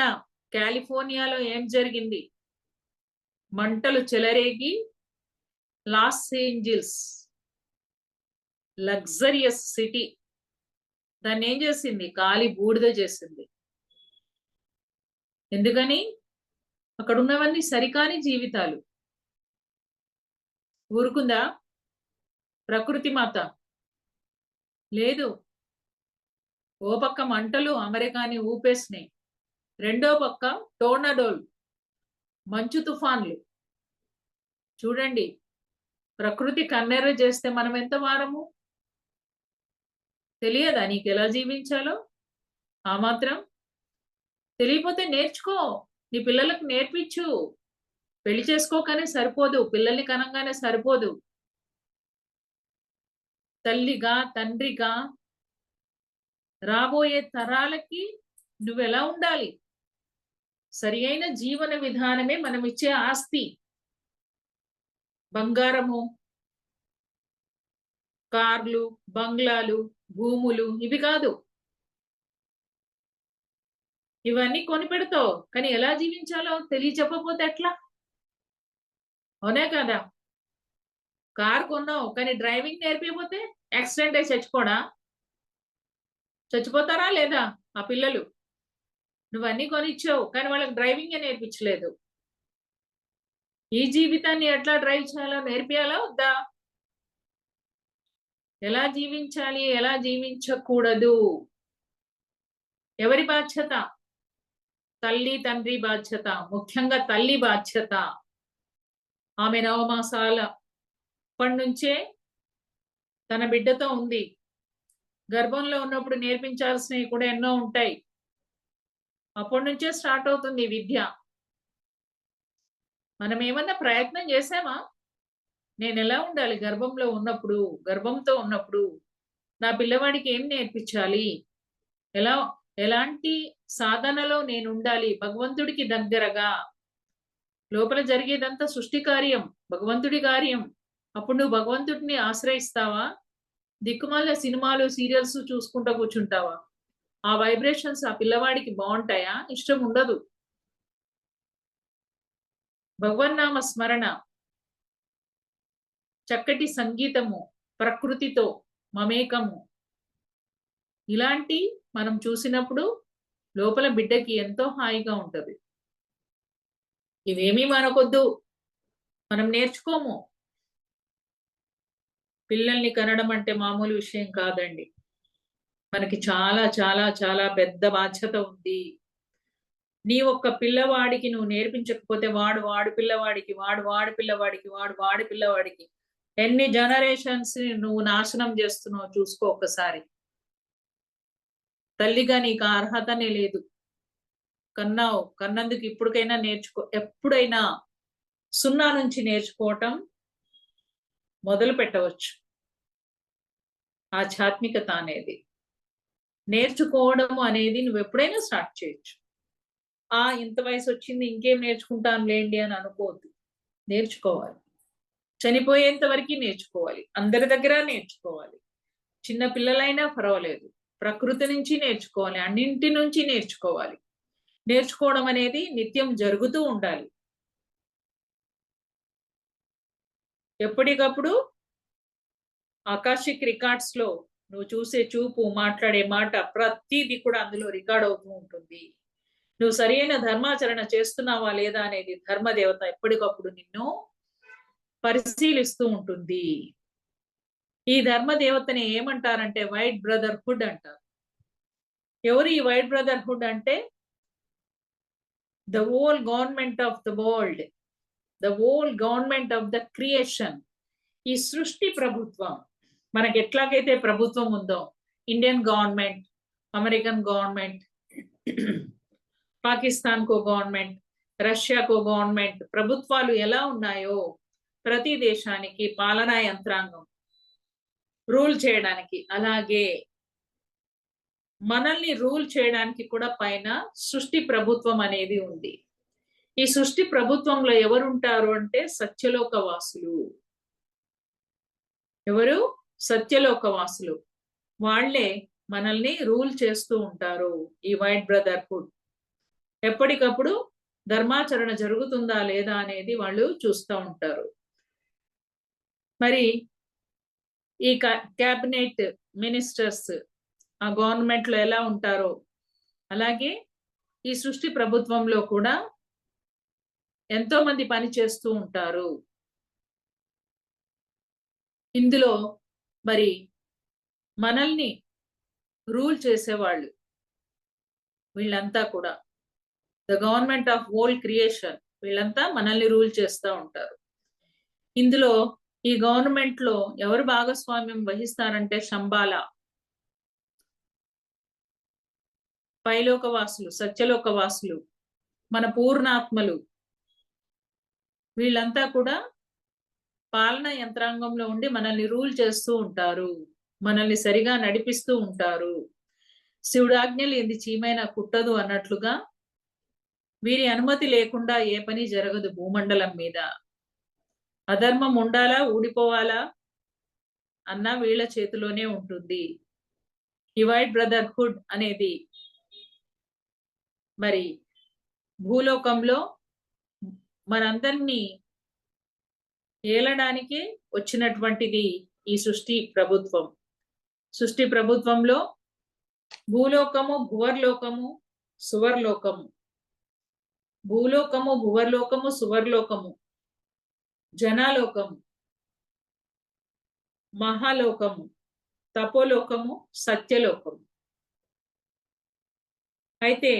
కాలిఫోర్నియాలో ఏం జరిగింది? మంటలు చెలరేగి లాస్ ఏంజల్స్ లగ్జరియస్ సిటీ దాన్ని ఏం చేసింది? కాలి బూడిద చేసింది. ఎందుకని? అక్కడ ఉన్నవన్నీ సరికాని జీవితాలు. ఊరుకుందా ప్రకృతి మాత? లేదు. ఓ పక్క మంటలు అమెరికాని ఊపేసినాయి, రెండో పక్క టోర్నడోల్ మంచు తుఫాన్లు. చూడండి, ప్రకృతి కన్నెర్ర చేస్తే మనం ఎంత వారము? తెలియదా నీకు ఎలా జీవించాలో? ఆ మాత్రం తెలియపోతే నేర్చుకో, నీ పిల్లలకు నేర్పించు. పెళ్లి చేసుకోగానే సరిపోదు, పిల్లల్ని కనంగానే సరిపోదు. తల్లిగా, తండ్రిగా రాబోయే తరాలకి నువ్వెలా ఉండాలి? సరి అయిన జీవన విధానమే మనం ఇచ్చే ఆస్తి. బంగారము, కార్లు, బంగ్లాలు, భూములు ఇవి కాదు. ఇవన్నీ కొనిపెడతావు, కానీ ఎలా జీవించాలో చెప్పకపోతే ఎట్లా? అవునే కదా? కార్ కొన్నావు, కానీ డ్రైవింగ్ నేర్పిపోతే యాక్సిడెంట్ అయి చచ్చిపోతారా లేదా ఆ పిల్లలు? నువ్వన్నీ కొనిచ్చావు, కానీ వాళ్ళకి డ్రైవింగే నేర్పించలేదు. ఈ జీవితాన్ని ఎట్లా డ్రైవ్ చేయాలో నేర్పియాలా వద్దా? ఎలా జీవించాలి, ఎలా జీవించకూడదు, ఎవరి బాధ్యత? తల్లి తండ్రి బాధ్యత, ముఖ్యంగా తల్లి బాధ్యత. ఆమె నవమాసాల అప్పటి నుంచే తన బిడ్డతో ఉంది. గర్భంలో ఉన్నప్పుడు నేర్పించాల్సినవి కూడా ఎన్నో ఉంటాయి. అప్పటి నుంచే స్టార్ట్ అవుతుంది విద్య. మనం ఏమన్నా ప్రయత్నం చేసామా? నేను ఎలా ఉండాలి గర్భంలో ఉన్నప్పుడు, గర్భంతో ఉన్నప్పుడు నా పిల్లవాడికి ఏం నేర్పించాలి, ఎలాంటి సాధనలో నేను ఉండాలి, భగవంతుడికి దగ్గరగా. లోపల జరిగేదంతా సృష్టి కార్యం, భగవంతుడి కార్యం. అప్పుడు నువ్వు భగవంతుడిని ఆశ్రయిస్తావా? దిక్కుమాల సినిమాలు, సీరియల్స్ చూసుకుంటూ కూర్చుంటావా? ఆ వైబ్రేషన్స్ ఆ పిల్లవాడికి బాగుంటాయా? ఇష్టం ఉండదు. భగవన్నామ స్మరణ, చక్కటి సంగీతము, ప్రకృతితో మమేకము, ఇలాంటి మనం చూసినప్పుడు లోపల బిడ్డకి ఎంతో హాయిగా ఉంటది. ఇవేమీ మనకొద్దు, మనం నేర్చుకోము. పిల్లల్ని కనడం అంటే మామూలు విషయం కాదండి. మనకి చాలా చాలా చాలా పెద్ద బాధ్యత ఉంది. నీ ఒక్క పిల్లవాడికి నువ్వు నేర్పించకపోతే వాడి పిల్లవాడికి ఎన్ని జనరేషన్స్ నువ్వు నాశనం చేస్తున్నావు చూసుకో ఒక్కసారి. తల్లిగా నీకు ఆ అర్హతనే లేదు. కన్నందుకు ఇప్పటికైనా నేర్చుకో. ఎప్పుడైనా 0 నుంచి నేర్చుకోవటం మొదలు పెట్టవచ్చు. ఆధ్యాత్మికత అనేది, నేర్చుకోవడం అనేది నువ్వు ఎప్పుడైనా స్టార్ట్ చేయొచ్చు. ఇంత వయసు వచ్చింది ఇంకేం నేర్చుకుంటాను లేండి అని అనుకోవద్దు. నేర్చుకోవాలి, చనిపోయేంత వరకు నేర్చుకోవాలి, అందరి దగ్గర నేర్చుకోవాలి. చిన్న పిల్లలైనా పర్వాలేదు, ప్రకృతి నుంచి నేర్చుకోవాలి, అన్నింటి నుంచి నేర్చుకోవాలి. నేర్చుకోవడం అనేది నిత్యం జరుగుతూ ఉండాలి. ఎప్పటికప్పుడు ఆకాశిక్ రికార్డ్స్ లో నువ్వు చూసే చూపు, మాట్లాడే మాట, ప్రతిదీ కూడా అందులో రికార్డ్ అవుతూ ఉంటుంది. నువ్వు సరైన ధర్మాచరణ చేస్తున్నావా లేదా అనేది ధర్మదేవత ఎప్పటికప్పుడు నిన్ను పరిశీలిస్తూ ఉంటుంది. ఈ ధర్మదేవతని ఏమంటారంటే వైట్ బ్రదర్హుడ్ అంటారు. ఎవరు ఈ వైట్ బ్రదర్హుడ్ అంటే? The whole government of the world, the whole government of the creation. ఈ సృష్టి ప్రభుత్వం, మనకి ఎట్లాగైతే ప్రభుత్వం ఉందో, Indian government, American government, Pakistan కో గవర్నమెంట్, రష్యా కో గవర్నమెంట్, ప్రభుత్వాలు ఎలా ఉన్నాయో ప్రతి దేశానికి పాలనా యంత్రాంగం రూల్ చేయడానికి, అలాగే మనల్ని రూల్ చేయడానికి కూడా పైన సృష్టి ప్రభుత్వం అనేది ఉంది. ఈ సృష్టి ప్రభుత్వంలో ఎవరు ఉంటారు అంటే సత్యలోక వాసులు. ఎవరు? సత్యలోకవాసులు. వాళ్లే మనల్ని రూల్ చేస్తూ ఉంటారు. ఈ వైట్ బ్రదర్హుడ్ ఎప్పటికప్పుడు ధర్మాచరణ జరుగుతుందా లేదా అనేది వాళ్ళు చూస్తూ ఉంటారు. మరి ఈ క్యాబినెట్ మినిస్టర్స్ ఆ గవర్నమెంట్ లో ఎలా ఉంటారో అలాగే ఈ సృష్టి ప్రభుత్వంలో కూడా ఎంతో మంది పని చేస్తూ ఉంటారు. ఇందులో మరి మనల్ని రూల్ చేసేవాళ్ళు వీళ్ళంతా కూడా the government of whole creation వీళ్ళంతా మనల్ని రూల్ చేస్తూ ఉంటారు. ఇందులో ఈ గవర్నమెంట్ లో ఎవరు భాగస్వామ్యం వహిస్తారంటే శంబాల, పైలోకవాసులు, సత్యలోకవాసులు, మన పూర్ణాత్మలు వీళ్ళంతా కూడా పాలన యంత్రాంగంలో ఉండి మనల్ని రూల్ చేస్తూ ఉంటారు, మనల్ని సరిగా నడిపిస్తూ ఉంటారు. శివుడు ఆజ్ఞలు ఏంది చీమైనా కుట్టదు అన్నట్లుగా వీరి అనుమతి లేకుండా ఏ పని జరగదు భూమండలం మీద. అధర్మం ఉండాలా ఊడిపోవాలా అన్న వీళ్ళ చేతిలోనే ఉంటుంది. డివైడ్ బ్రదర్హుడ్ అనేది మరి భూలోకంలో మనందరినీ ఏలడానికి వచ్చినటువంటిది ఈ సృష్టి ప్రభుత్వం. సృష్టి ప్రభుత్వంలో భూలోకము, భువర్లోకము, సువర్లోకము, భూలోకము, భువర్లోకము, సువర్లోకము, జనాలోకము, మహాలోకము, తపోలోకము, సత్యలోకము. అయితే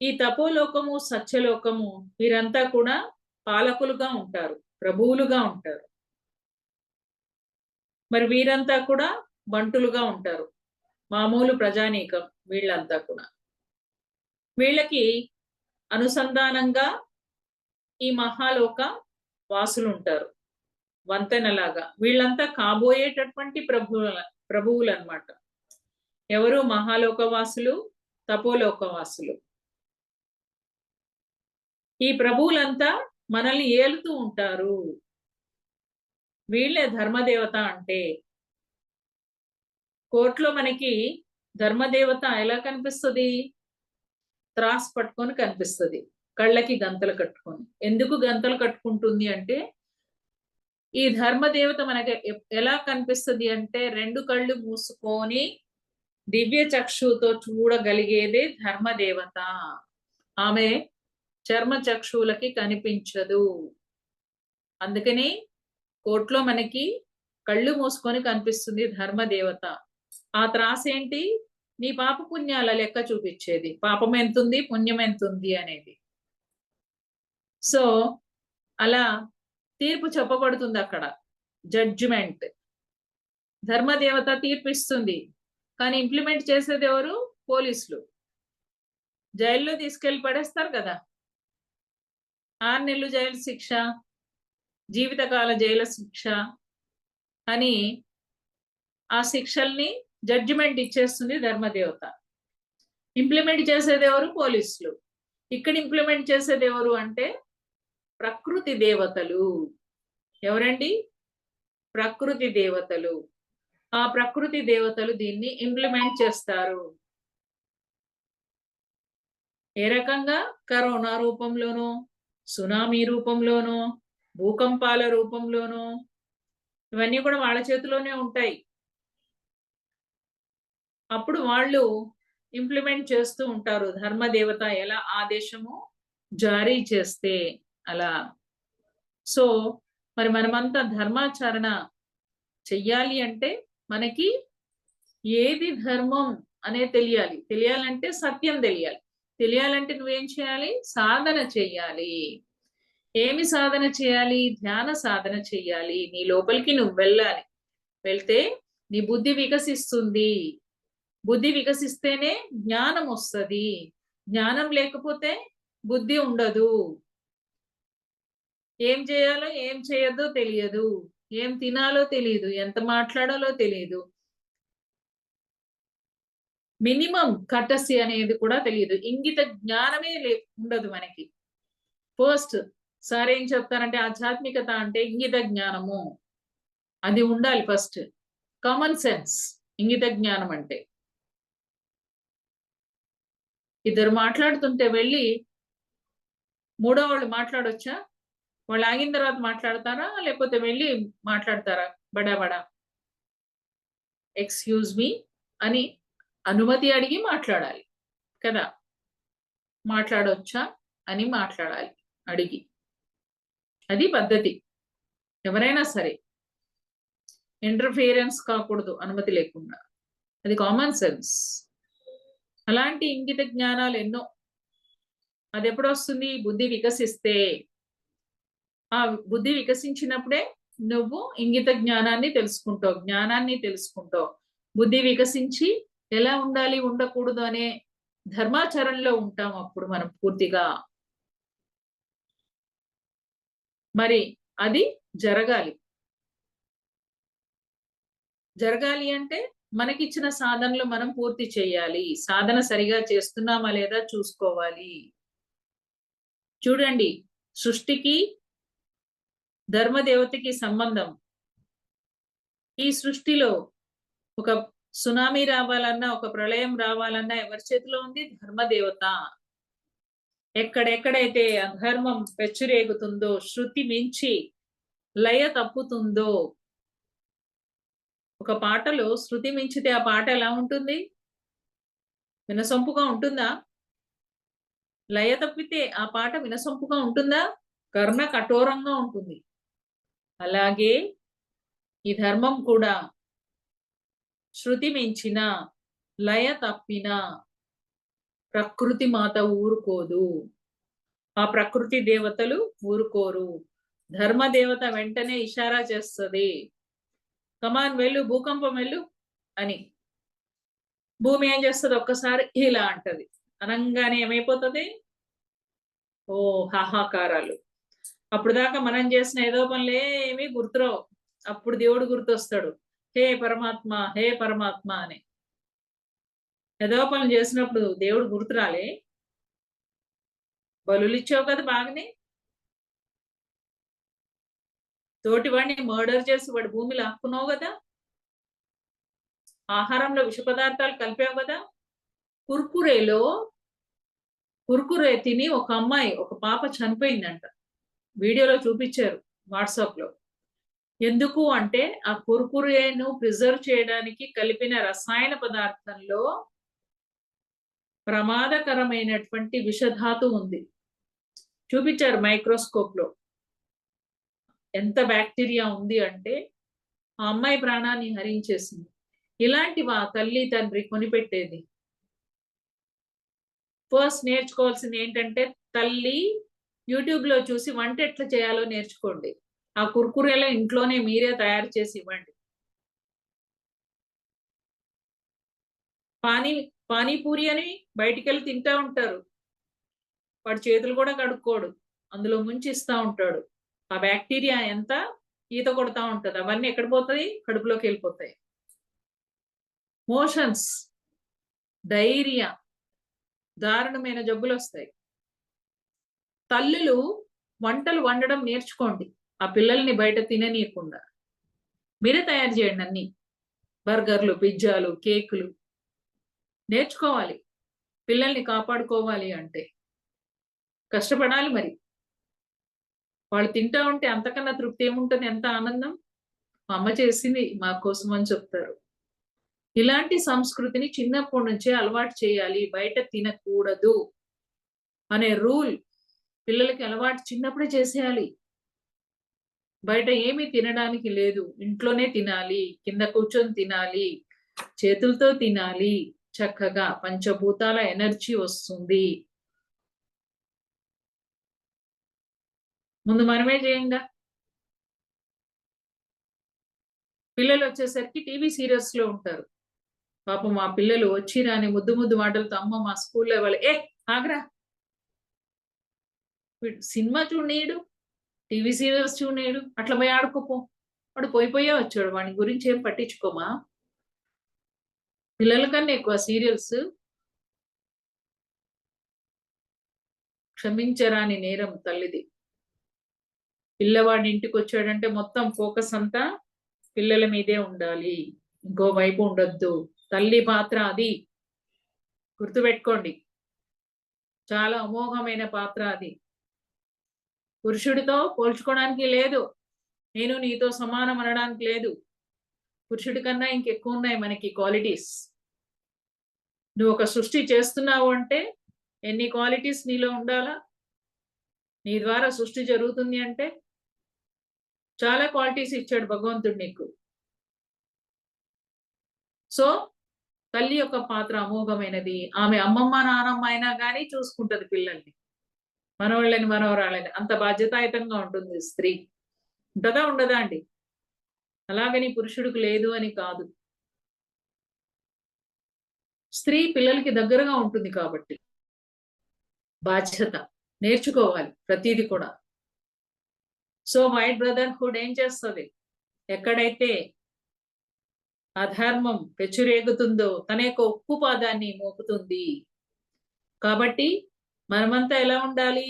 ఈ తపోలోకము, సత్యలోకము వీరంతా కూడా పాలకులుగా ఉంటారు, ప్రభువులుగా ఉంటారు. మరి వీరంతా కూడా బంటులుగా ఉంటారు, మామూలు ప్రజానీకం వీళ్ళంతా కూడా. వీళ్ళకి అనుసంధానంగా ఈ మహాలోక వాసులు ఉంటారు, వంతెనలాగా. వీళ్ళంతా కాబోయేటటువంటి ప్రభువులు అన్నమాట. ఎవరు? మహాలోక వాసులు, తపోలోక వాసులు. ఈ ప్రభువులంతా మనల్ని ఏలుతూ ఉంటారు. వీళ్ళే ధర్మదేవత అంటే. కోర్టులో మనకి ధర్మదేవత ఎలా కనిపిస్తుంది? త్రాస్ పట్టుకొని కనిపిస్తుంది, కళ్ళకి గంతలు కట్టుకొని. ఎందుకు గంతలు కట్టుకుంటుంది అంటే, ఈ ధర్మదేవత మనకి ఎలా కనిపిస్తుంది అంటే, రెండు కళ్ళు మూసుకొని దివ్య చక్షుతో చూడగలిగేదే ధర్మదేవత. ఆమె చర్మ చక్షువులకి కనిపించదు. అందుకని కోర్టులో మనకి కళ్ళు మూసుకొని కనిపిస్తుంది ధర్మదేవత. ఆ త్రాస్ ఏంటి? నీ పాప పుణ్యాల లెక్క చూపించేది, పాపం ఎంతుంది పుణ్యం ఎంతుంది అనేది. సో అలా తీర్పు చెప్పబడుతుంది అక్కడ, జడ్జిమెంట్. ధర్మదేవత తీర్పిస్తుంది, కానీ ఇంప్లిమెంట్ చేసేది ఎవరు? పోలీసులు. జైల్లో తీసుకెళ్లి పడేస్తారు కదా, 6 నెలలు జైలు శిక్ష, జీవితకాల జైలు శిక్ష అని ఆ శిక్షల్ని జడ్జిమెంట్ ఇచ్చేస్తుంది ధర్మదేవత. ఇంప్లిమెంట్ చేసేది ఎవరు? పోలీసులు. ఇక్కడ ఇంప్లిమెంట్ చేసేది ఎవరు అంటే ప్రకృతి దేవతలు. ఎవరండి? ప్రకృతి దేవతలు. ఆ ప్రకృతి దేవతలు దీన్ని ఇంప్లిమెంట్ చేస్తారు. ఏ రకంగా? కరోనా రూపంలోనో, సునామీ రూపంలోనో, భూకంపాల రూపంలోనో, ఇవన్నీ కూడా వాళ్ళ చేతిలోనే ఉంటాయి. అప్పుడు వాళ్ళు ఇంప్లిమెంట్ చేస్తూ ఉంటారు, ధర్మదేవత ఎలా ఆదేశము జారీ చేస్తే అలా. సో మరి మనమంతా ధర్మాచరణ చెయ్యాలి అంటే మనకి ఏది ధర్మం అనే తెలియాలి. తెలియాలంటే సత్యం తెలియాలి. తెలియాలంటే నువ్వేం చేయాలి? సాధన చెయ్యాలి. ఏమి సాధన చేయాలి? ధ్యాన సాధన చెయ్యాలి. నీ లోపలికి నువ్వు వెళ్ళాలి. వెళ్తే నీ బుద్ధి వికసిస్తుంది. బుద్ధి వికసిస్తేనే జ్ఞానం వస్తుంది. జ్ఞానం లేకపోతే బుద్ధి ఉండదు. ఏం చేయాలో ఏం చేయొద్దో తెలియదు, ఏం తినాలో తెలియదు, ఎంత మాట్లాడాలో తెలియదు, మినిమం కటసి అనేది కూడా తెలియదు. ఇంగిత జ్ఞానమే ఉండదు మనకి. ఫస్ట్ సార్ ఏం చెప్తారంటే, ఆధ్యాత్మికత అంటే ఇంగిత జ్ఞానము, అది ఉండాలి ఫస్ట్. కామన్ సెన్స్ ఇంగిత జ్ఞానం అంటే. ఇద్దరు మాట్లాడుతుంటే వెళ్ళి మూడో వాళ్ళు మాట్లాడొచ్చా? వాళ్ళు ఆగిన తర్వాత మాట్లాడతారా? లేకపోతే వెళ్ళి మాట్లాడతారా? బడా బడా ఎక్స్‌క్యూజ్ మీ అని అనుమతి అడిగి మాట్లాడాలి కదా! మాట్లాడొచ్చా అని మాట్లాడాలి అడిగి. అది పద్ధతి. ఎవరైనా సరే ఇంటర్ఫియరెన్స్ కాకూడదు అనుమతి లేకుండా. అది కామన్ సెన్స్. అలాంటి ఇంగిత జ్ఞానాలు ఎన్నో. అదెప్పుడొస్తుంది? బుద్ధి వికసిస్తే. ఆ బుద్ధి వికసించినప్పుడే నువ్వు ఇంగిత జ్ఞానాన్ని తెలుసుకుంటావు. జ్ఞానాన్ని తెలుసుకుంటావు. బుద్ధి వికసించి ఎలా ఉండాలి, ఉండకూడదు అనే ధర్మాచరణలో ఉంటాం అప్పుడు మనం పూర్తిగా. మరి అది జరగాలి. జరగాలి అంటే మనకిచ్చిన సాధనలు మనం పూర్తి చేయాలి. సాధన సరిగా చేస్తున్నామా లేదా చూసుకోవాలి. చూడండి, సృష్టికి ధర్మదేవతకి సంబంధం. ఈ సృష్టిలో ఒక సునామీ రావాలన్నా, ఒక ప్రళయం రావాలన్నా ఎవరి చేతిలో ఉంది? ధర్మదేవత. ఎక్కడెక్కడైతే అధర్మం పెచ్చురేగుతుందో, శృతి మించి లయ తప్పుతుందో, ఒక పాటలో శృతి మించితే ఆ పాట ఎలా ఉంటుంది? వినసొంపుగా ఉంటుందా? లయ తప్పితే ఆ పాట వినసొంపుగా ఉంటుందా? కర్ణ కఠోరంగా ఉంటుంది. అలాగే ఈ ధర్మం కూడా శృతి మించిన, లయ తప్పిన ప్రకృతి మాత ఊరుకోదు. ఆ ప్రకృతి దేవతలు ఊరుకోరు. ధర్మ దేవత వెంటనే ఇషారా చేస్తుంది. కమాన్ వెళ్ళు, భూకంపం వెళ్ళు అని. భూమి ఏం చేస్తుంది? ఒక్కసారి ఇలా అంటది. అనంగానే ఏమైపోతుంది? ఓ హాహాకారాలు. అప్పుడు దాకా మనం చేసిన ఏదో పనులు ఏమీ గుర్తురావు. అప్పుడు దేవుడు గుర్తొస్తాడు. హే పరమాత్మ, హే పరమాత్మ అని. ఏదో పనులు చేసినప్పుడు దేవుడు గుర్తురాలే. బలులు ఇచ్చావు కదా బాగానే. తోటి వాడిని మర్డర్ చేసి వాడి భూమి లాక్కున్నావు కదా. ఆహారంలో విష పదార్థాలు కలిపావు కదా. కుర్కురేలో కుర్కురే తిని ఒక అమ్మాయి, ఒక పాప చనిపోయిందంట. వీడియోలో చూపించారు వాట్సాప్ లో. ఎందుకు అంటే ఆ కుర్కురేను ప్రిజర్వ్ చేయడానికి కలిపిన రసాయన పదార్థంలో ప్రమాదకరమైనటువంటి విషధాతు ఉంది. చూపించారు మైక్రోస్కోప్ లో. ఎంత బ్యాక్టీరియా ఉంది అంటే ఆ అమ్మాయి ప్రాణాన్ని హరించేసింది. ఇలాంటివా తల్లి తండ్రి కొనిపెట్టేది? ఫస్ట్ నేర్చుకోవాల్సింది ఏంటంటే, తల్లి యూట్యూబ్ లో చూసి వంట ఎట్లా చేయాలో నేర్చుకోండి. ఆ కుర్కురేలో ఇంట్లోనే మీరే తయారు చేసి ఇవ్వండి. పానీ పానీపూరి అని బయటికెళ్ళి తింటా ఉంటారు. వాడి చేతులు కూడా కడుక్కోడు, అందులో ముంచి ఇస్తా ఉంటాడు. ఆ బ్యాక్టీరియా ఎంత ఈత కొడతా ఉంటది. అవన్నీ ఎక్కడ పోతాయి? కడుపులోకి వెళ్ళిపోతాయి. మోషన్స్, డైరియా, దారుణమైన జబ్బులు వస్తాయి. తల్లులు వంటలు వండడం నేర్చుకోండి. ఆ పిల్లల్ని బయట తిననీయకుండా మీరే తయారు చేయండి అన్ని. బర్గర్లు, పిజ్జాలు, కేకులు నేర్చుకోవాలి. పిల్లల్ని కాపాడుకోవాలి అంటే కష్టపడాలి మరి. వాళ్ళు తింటా ఉంటే అంతకన్నా తృప్తి ఏముంటుంది? ఎంత ఆనందం! మా అమ్మ చేసింది మా కోసం అని చెప్తారు. ఇలాంటి సంస్కృతిని చిన్నప్పటి నుంచే అలవాటు చేయాలి. బయట తినకూడదు అనే రూల్ పిల్లలకి అలవాటు చిన్నప్పుడే చేసేయాలి. బయట ఏమీ తినడానికి లేదు. ఇంట్లోనే తినాలి. కింద కూర్చొని తినాలి. చేతులతో తినాలి. చక్కగా పంచభూతాల ఎనర్జీ వస్తుంది. ముందు మనమే చేయంగా. పిల్లలు వచ్చేసరికి టీవీ సీరియల్స్ లో ఉంటారు. పాపం మా పిల్లలు వచ్చి రాని ముద్దు ముద్దు మాటలతో అమ్మ మా స్కూల్లో వాళ్ళు ఆగ్రా, సినిమా చూడనీయుడు, టీవీ సీరియల్స్ చూడనీయుడు, అట్లా పోయి ఆడుకోపో. వాడు పోయిపోయే వచ్చాడు. వాడి గురించి ఏం పట్టించుకోమా? పిల్లల కన్నా ఎక్కువ సీరియల్స్. క్షమించరాని నేరం తల్లిది. పిల్లవాడి ఇంటికి వచ్చాడంటే మొత్తం ఫోకస్ అంతా పిల్లల మీదే ఉండాలి. ఇంకో వైపు ఉండొద్దు. తల్లి పాత్ర అది. గుర్తుపెట్టుకోండి. చాలా అమోఘమైన పాత్ర అది. పురుషుడితో పోల్చుకోవడానికి లేదు. నేను నీతో సమానం అనడానికి లేదు. పురుషుడి కన్నా ఇంకెక్కువ ఉన్నాయి మనకి క్వాలిటీస్. నువ్వు ఒక సృష్టి చేస్తున్నావు అంటే ఎన్ని క్వాలిటీస్ నీలో ఉండాలా? నీ ద్వారా సృష్టి జరుగుతుంది అంటే చాలా క్వాలిటీస్ ఇచ్చాడు భగవంతుడు నీకు. సో తల్లి యొక్క పాత్ర అమోఘమైనది. ఆమె అమ్మమ్మ, నానమ్మ అయినా గానీ చూసుకుంటది పిల్లల్ని. మనవళ్ళని, మనవరాళ్ళని. అంత బాధ్యతాయుతంగా ఉంటుంది స్త్రీ. ఉంటదా? ఉండదా అండి? అలాగని పురుషుడికి లేదు అని కాదు. స్త్రీ పిల్లలకి దగ్గరగా ఉంటుంది కాబట్టి బాధ్యత నేర్చుకోవాలి ప్రతీది కూడా. సో వైట్ బ్రదర్హుడ్ ఏం చేస్తుంది? ఎక్కడైతే అధర్మం పెచ్చురేగుతుందో తన యొక్క ఉక్కు పాదాన్ని మోపుతుంది. కాబట్టి మనమంతా ఎలా ఉండాలి?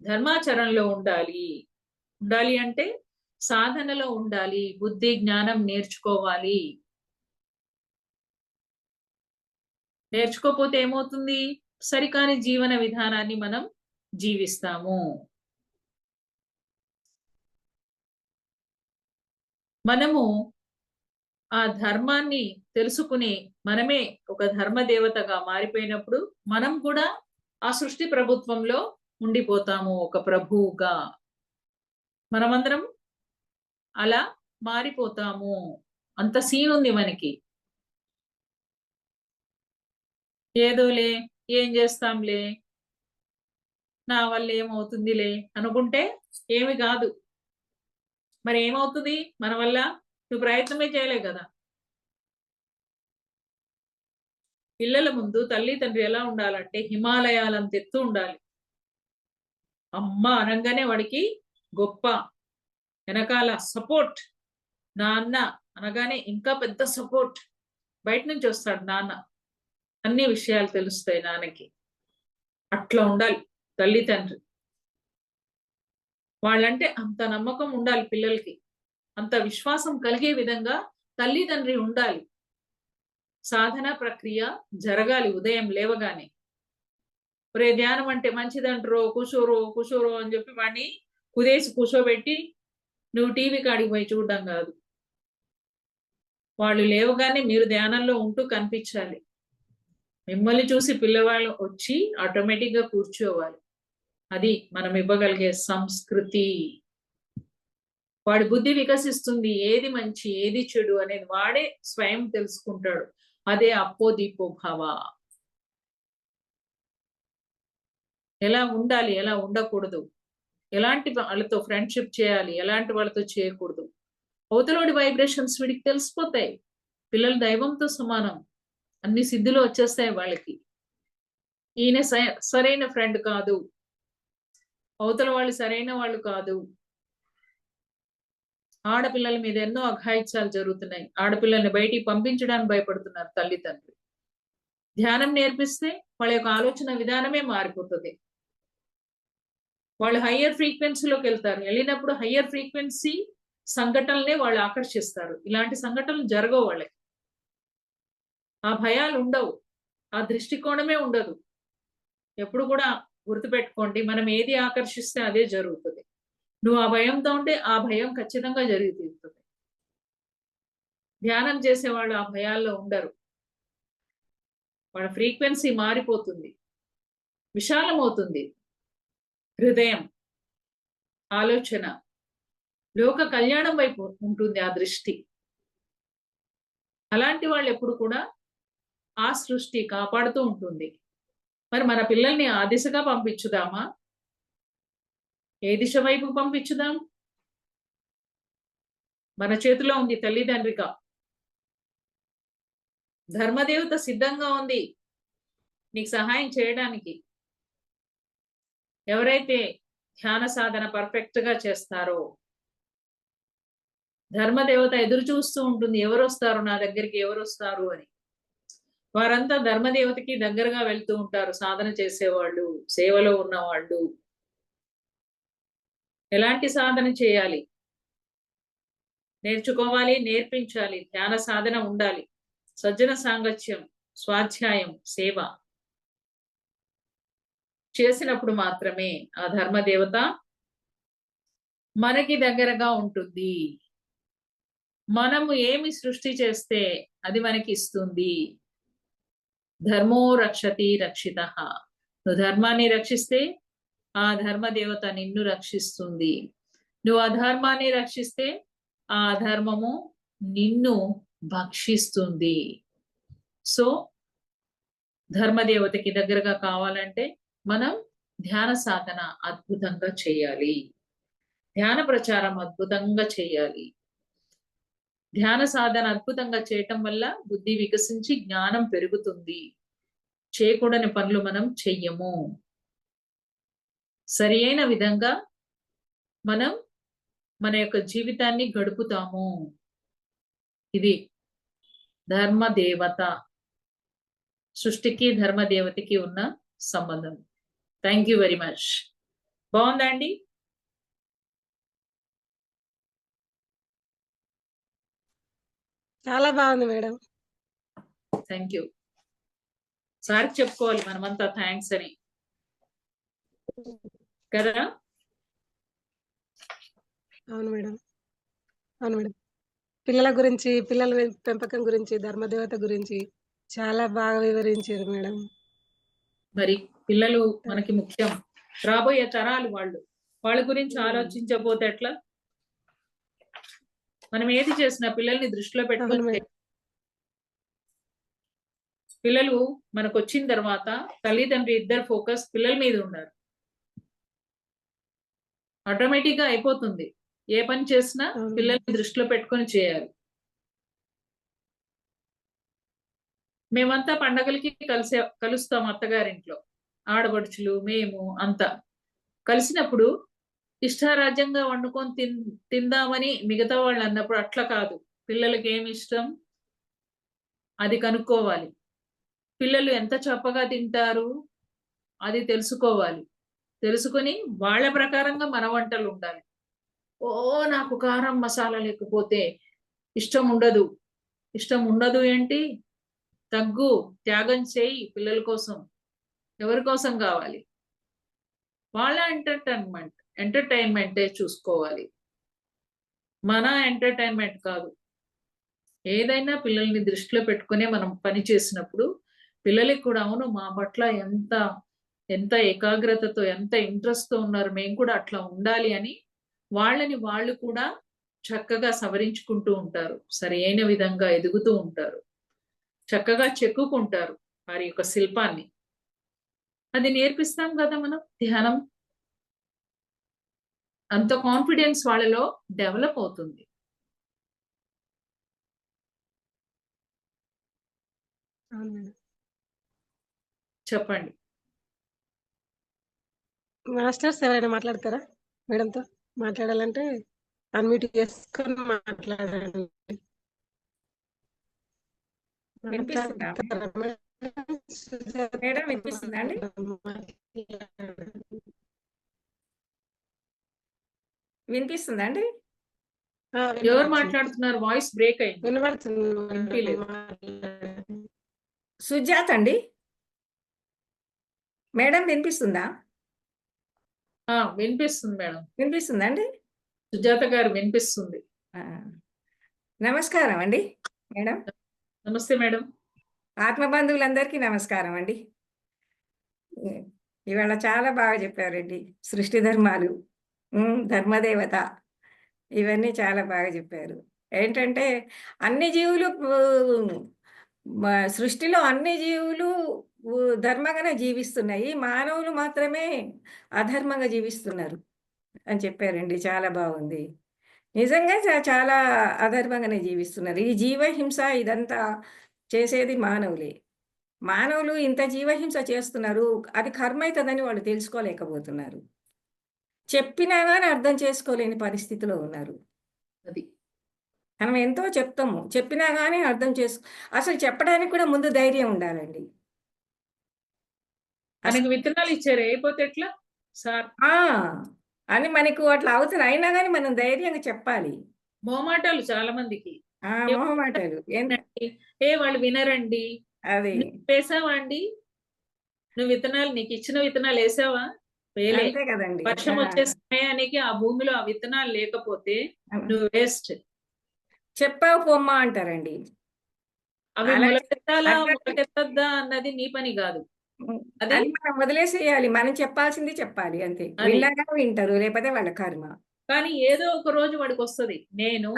ధర్మాచరణలో ఉండాలి. ఉండాలి అంటే సాధనలో ఉండాలి. బుద్ధి జ్ఞానం నేర్చుకోవాలి. నేర్చుకోకపోతే ఏమవుతుంది? సరికాని జీవన విధానాన్ని మనం జీవిస్తాము. మనము ఆ ధర్మాన్ని తెలుసుకుని మనమే ఒక ధర్మ దేవతగా మారిపోయినప్పుడు మనం కూడా ఆ సృష్టి ప్రభుత్వంలో ఉండిపోతాము ఒక ప్రభువుగా. మనమందరం అలా మారిపోతాము. అంత సీన్ ఉంది మనకి. ఏదోలే, ఏం చేస్తాంలే, నా వల్ల ఏమవుతుందిలే అనుకుంటే ఏమి కాదు. మరి ఏమవుతుంది మన వల్ల? నువ్వు ప్రయత్నమే చేయలే కదా. పిల్లల ముందు తల్లి తండ్రి ఎలా ఉండాలంటే హిమాలయాలంత ఎత్తు ఉండాలి. అమ్మ అనగానే వాడికి గొప్ప, వెనకాల సపోర్ట్. నాన్న అనగానే ఇంకా పెద్ద సపోర్ట్. బయట నుంచి వస్తాడు నాన్న, అన్ని విషయాలు తెలుస్తాయి నాన్నకి. అట్లా ఉండాలి తల్లి తండ్రి. వాళ్ళంటే అంత నమ్మకం ఉండాలి పిల్లలకి. అంత విశ్వాసం కలిగే విధంగా తల్లిదండ్రి ఉండాలి. సాధన ప్రక్రియ జరగాలి ఉదయం లేవగానే. ఒరే ధ్యానం అంటే మంచిదంటారో, కుషోరో అని చెప్పి వాడిని కుదేసి కూర్చోబెట్టి నువ్వు టీవీ కాడికి పోయి చూడడం కాదు. వాళ్ళు లేవగానే మీరు ధ్యానంలో ఉంటూ కనిపించాలి. మిమ్మల్ని చూసి పిల్లవాళ్ళు వచ్చి ఆటోమేటిక్ గా కూర్చోవాలి. అది మనం ఇవ్వగలిగే సంస్కృతి. వాడి బుద్ధి వికసిస్తుంది. ఏది మంచి ఏది చెడు అనేది వాడే స్వయం తెలుసుకుంటాడు. అదే అప్పో దీపో భవ. ఎలా ఉండాలి, ఎలా ఉండకూడదు, ఎలాంటి వాళ్ళతో ఫ్రెండ్షిప్ చేయాలి, ఎలాంటి వాళ్ళతో చేయకూడదు. అవతలోడి వైబ్రేషన్స్ వీడికి తెలిసిపోతాయి. పిల్లలు దైవంతో సమానం. అన్ని సిద్ధులు వచ్చేస్తాయి వాళ్ళకి. ఈయన సరైన ఫ్రెండ్ కాదు, అవతల వాళ్ళు సరైన వాళ్ళు కాదు. ఆడపిల్లల మీద ఎన్నో అఘాయిత్యాలు జరుగుతున్నాయి. ఆడపిల్లల్ని బయటికి పంపించడానికి భయపడుతున్నారు తల్లిదండ్రులు. ధ్యానం నేర్పిస్తే వాళ్ళ యొక్క ఆలోచన విధానమే మారిపోతుంది. వాళ్ళు హయ్యర్ ఫ్రీక్వెన్సీలోకి వెళ్తారు. వెళ్ళినప్పుడు హయ్యర్ ఫ్రీక్వెన్సీ సంఘటనలే వాళ్ళు ఆకర్షిస్తారు. ఇలాంటి సంఘటనలు జరగవు వాళ్ళకి. ఆ భయాలు ఉండవు. ఆ దృష్టికోణమే ఉండదు. ఎప్పుడు కూడా గుర్తుపెట్టుకోండి, మనం ఏది ఆకర్షిస్తే అదే జరుగుతుంది. నువ్వు ఆ భయంతో ఉంటే ఆ భయం ఖచ్చితంగా జరిగి తీరుతుంది. ధ్యానం చేసేవాళ్ళు ఆ భయాల్లో ఉండరు. వాళ్ళ ఫ్రీక్వెన్సీ మారిపోతుంది, విశాలమవుతుంది. హృదయం, ఆలోచన లోక కళ్యాణం వైపు ఉంటుంది ఆ దృష్టి. అలాంటి వాళ్ళు ఎప్పుడు కూడా ఆ సృష్టి కాపాడుతూ ఉంటుంది. మరి మన పిల్లల్ని ఆ దిశగా పంపించుదామా? ఏ దిశ వైపు పంపించుదాం? మన చేతిలో ఉంది తల్లిదండ్రిగా. ధర్మదేవత సిద్ధంగా ఉంది నీకు సహాయం చేయడానికి. ఎవరైతే ధ్యాన సాధన పర్ఫెక్ట్ గా చేస్తారో ధర్మదేవత ఎదురు చూస్తూ ఉంటుంది, ఎవరు వస్తారు నా దగ్గరికి, ఎవరు వస్తారు అని. వారంతా ధర్మదేవతకి దగ్గరగా వెళ్తూ ఉంటారు. సాధన చేసేవాళ్ళు, సేవలో ఉన్నవాళ్ళు. ఎలాంటి సాధన చేయాలి, నేర్చుకోవాలి, నేర్పించాలి. ధ్యాన సాధన ఉండాలి, సజ్జన సాంగత్యం, స్వాధ్యాయం, సేవ. చేసినప్పుడు మాత్రమే ఆ ధర్మదేవత మనకి దగ్గరగా ఉంటుంది. మనము ఏమి సృష్టి చేస్తే అది మనకి ఇస్తుంది. ధర్మో రక్షతి రక్షిత. నువ్వు ధర్మాన్ని రక్షిస్తే ఆ ధర్మదేవత నిన్ను రక్షిస్తుంది. నువ్వు అధర్మాన్ని రక్షిస్తే ఆ అధర్మము నిన్ను భక్షిస్తుంది. సో ధర్మదేవతకి దగ్గరగా కావాలంటే మనం ధ్యాన సాధన అద్భుతంగా చేయాలి. ధ్యాన ప్రచారం అద్భుతంగా చేయాలి. ధ్యాన సాధన అద్భుతంగా చేయటం వల్ల బుద్ధి వికసించి జ్ఞానం పెరుగుతుంది. చేయకూడని పనులు మనం చెయ్యము. సరి అయిన విధంగా మనం మన యొక్క జీవితాన్ని గడుపుతాము. ఇది ధర్మదేవత, సృష్టికి ధర్మదేవతకి ఉన్న సంబంధం. Thank you very much. బాగుందా అండి? చాలా బాగుంది మేడం. Thank you. సార్కి చెప్పుకోవాలి మనమంతా థ్యాంక్స్ అని కదా. అవును మేడం, అవును మేడం. పిల్లల గురించి, పిల్లల పెంపకం గురించి, ధర్మదేవత గురించి చాలా బాగా వివరించారు మేడం. మరి పిల్లలు మనకి ముఖ్యం. రాబోయే తరాలు వాళ్ళ గురించి ఆలోచించకపోతే ఎట్లా? మనం ఏది చేసినా పిల్లల్ని దృష్టిలో పెట్టుకొని. పిల్లలు మనకు వచ్చిన తర్వాత తల్లిదండ్రి ఇద్దరు ఫోకస్ పిల్లల మీద ఉన్నారు. ఆటోమేటిక్ గా అయిపోతుంది. ఏ పని చేసినా పిల్లల్ని దృష్టిలో పెట్టుకొని చేయాలి. మేమంతా పండగలకి కలుస్తాం అత్తగారింట్లో, ఆడపడుచులు మేము అంతా కలిసినప్పుడు ఇష్టారాజ్యంగా వండుకొని తిందామని మిగతా వాళ్ళు అన్నప్పుడు అట్లా కాదు. పిల్లలకి ఏమి ఇష్టం అది కనుక్కోవాలి. పిల్లలు ఎంత చప్పగా తింటారు అది తెలుసుకోవాలి. తెలుసుకొని వాళ్ళ ప్రకారంగా మన వంటలు ఉండాలి. నాకు కారం మసాలా లేకపోతే ఇష్టం ఉండదు. ఇష్టం ఉండదు ఏంటి? తగ్గు, త్యాగం చేయి పిల్లల కోసం. ఎవరి కోసం కావాలి? వాళ్ళ ఎంటర్టైన్మెంటే చూసుకోవాలి, మన ఎంటర్టైన్మెంట్ కాదు. ఏదైనా పిల్లల్ని దృష్టిలో పెట్టుకునే మనం పని చేసినప్పుడు పిల్లలకి కూడా అవును మా పట్ల ఎంత ఏకాగ్రతతో ఎంత ఇంట్రెస్ట్ తో ఉన్నారు, మేము కూడా అట్లా ఉండాలి అని వాళ్ళని వాళ్ళు కూడా చక్కగా సవరించుకుంటూ ఉంటారు. సరి అయిన విధంగా ఎదుగుతూ ఉంటారు. చక్కగా చెక్కుకుంటారు వారి యొక్క శిల్పాన్ని. అది నేర్పిస్తాం కదా మనం. ధ్యానం అంత కాన్ఫిడెన్స్ వాళ్ళలో డెవలప్ అవుతుంది. చెప్పండి మాస్టర్స్. ఎవరైనా మాట్లాడతారా మేడంతో? మాట్లాడాలంటే అన్మ్యూట్ చేసుకొని మాట్లాడండి. వినిపిస్తుందా మేడం? వినిపిస్తుందా అండి? వినిపిస్తుందా అండి? ఎవరు మాట్లాడుతున్నారు? వాయిస్ బ్రేక్ అయింది. వినబడుతుంది. సుజాత అండి. మేడం వినిపిస్తుందా? వినిపిస్తుంది మేడం. వినిపిస్తుందా అండి? సుజాత గారు వినిపిస్తుంది. నమస్కారం అండి మేడం. నమస్తే మేడం. ఆత్మబంధువులందరికీ నమస్కారం అండి. ఇవాళ చాలా బాగా చెప్పారండి. సృష్టి ధర్మాలు, ధర్మదేవత, ఇవన్నీ చాలా బాగా చెప్పారు. ఏంటంటే అన్ని జీవులు, సృష్టిలో అన్ని జీవులు ధర్మంగానే జీవిస్తున్నాయి, మానవులు మాత్రమే అధర్మంగా జీవిస్తున్నారు అని చెప్పారండి. చాలా బాగుంది. నిజంగా చాలా అధర్మంగానే జీవిస్తున్నారు. ఈ జీవహింస ఇదంతా చేసేది మానవులే. మానవులు ఇంత జీవహింస చేస్తున్నారు, అది కర్మ అవుతుందని వాళ్ళు తెలుసుకోలేకపోతున్నారు. చెప్పినా కానీ అర్థం చేసుకోలేని పరిస్థితిలో ఉన్నారు. అది మనం ఎంతో చెప్తాము, చెప్పినా కానీ అర్థం అసలు చెప్పడానికి కూడా ముందు ధైర్యం ఉండాలండి. మనకి విత్తనాలు ఇచ్చారు, అయిపోతే ఎట్లా సార్ అని మనకు అట్లా అవుతుంది. అయినా కానీ మనం ధైర్యంగా చెప్పాలి. మొహమాటాలు చాలా మందికి. మొహమాటాలు వాళ్ళు వినరండి. అది వేసావా అండి? నువ్వు విత్తనాలు నీకు ఇచ్చిన విత్తనాలు వేసావా? వేలే. అంతే కదండి. వర్షం వచ్చే సమయానికి ఆ భూమిలో ఆ విత్తనాలు లేకపోతే నువ్వు వేస్ట్. చెప్పావు పొమ్మా అంటారండి. అవి అలా మొలకెత్తాలా అట్లా మొలకెత్తద్దా అన్నది నీ పని కాదు. అది అది మనం వదిలేసేయాలి. మనం చెప్పాల్సింది చెప్పాలి అంతే. అది. విన్నాక వింటారు, లేకపోతే వాళ్ళ కర్మ. కానీ ఏదో ఒక రోజు వాడికి వస్తది. నేను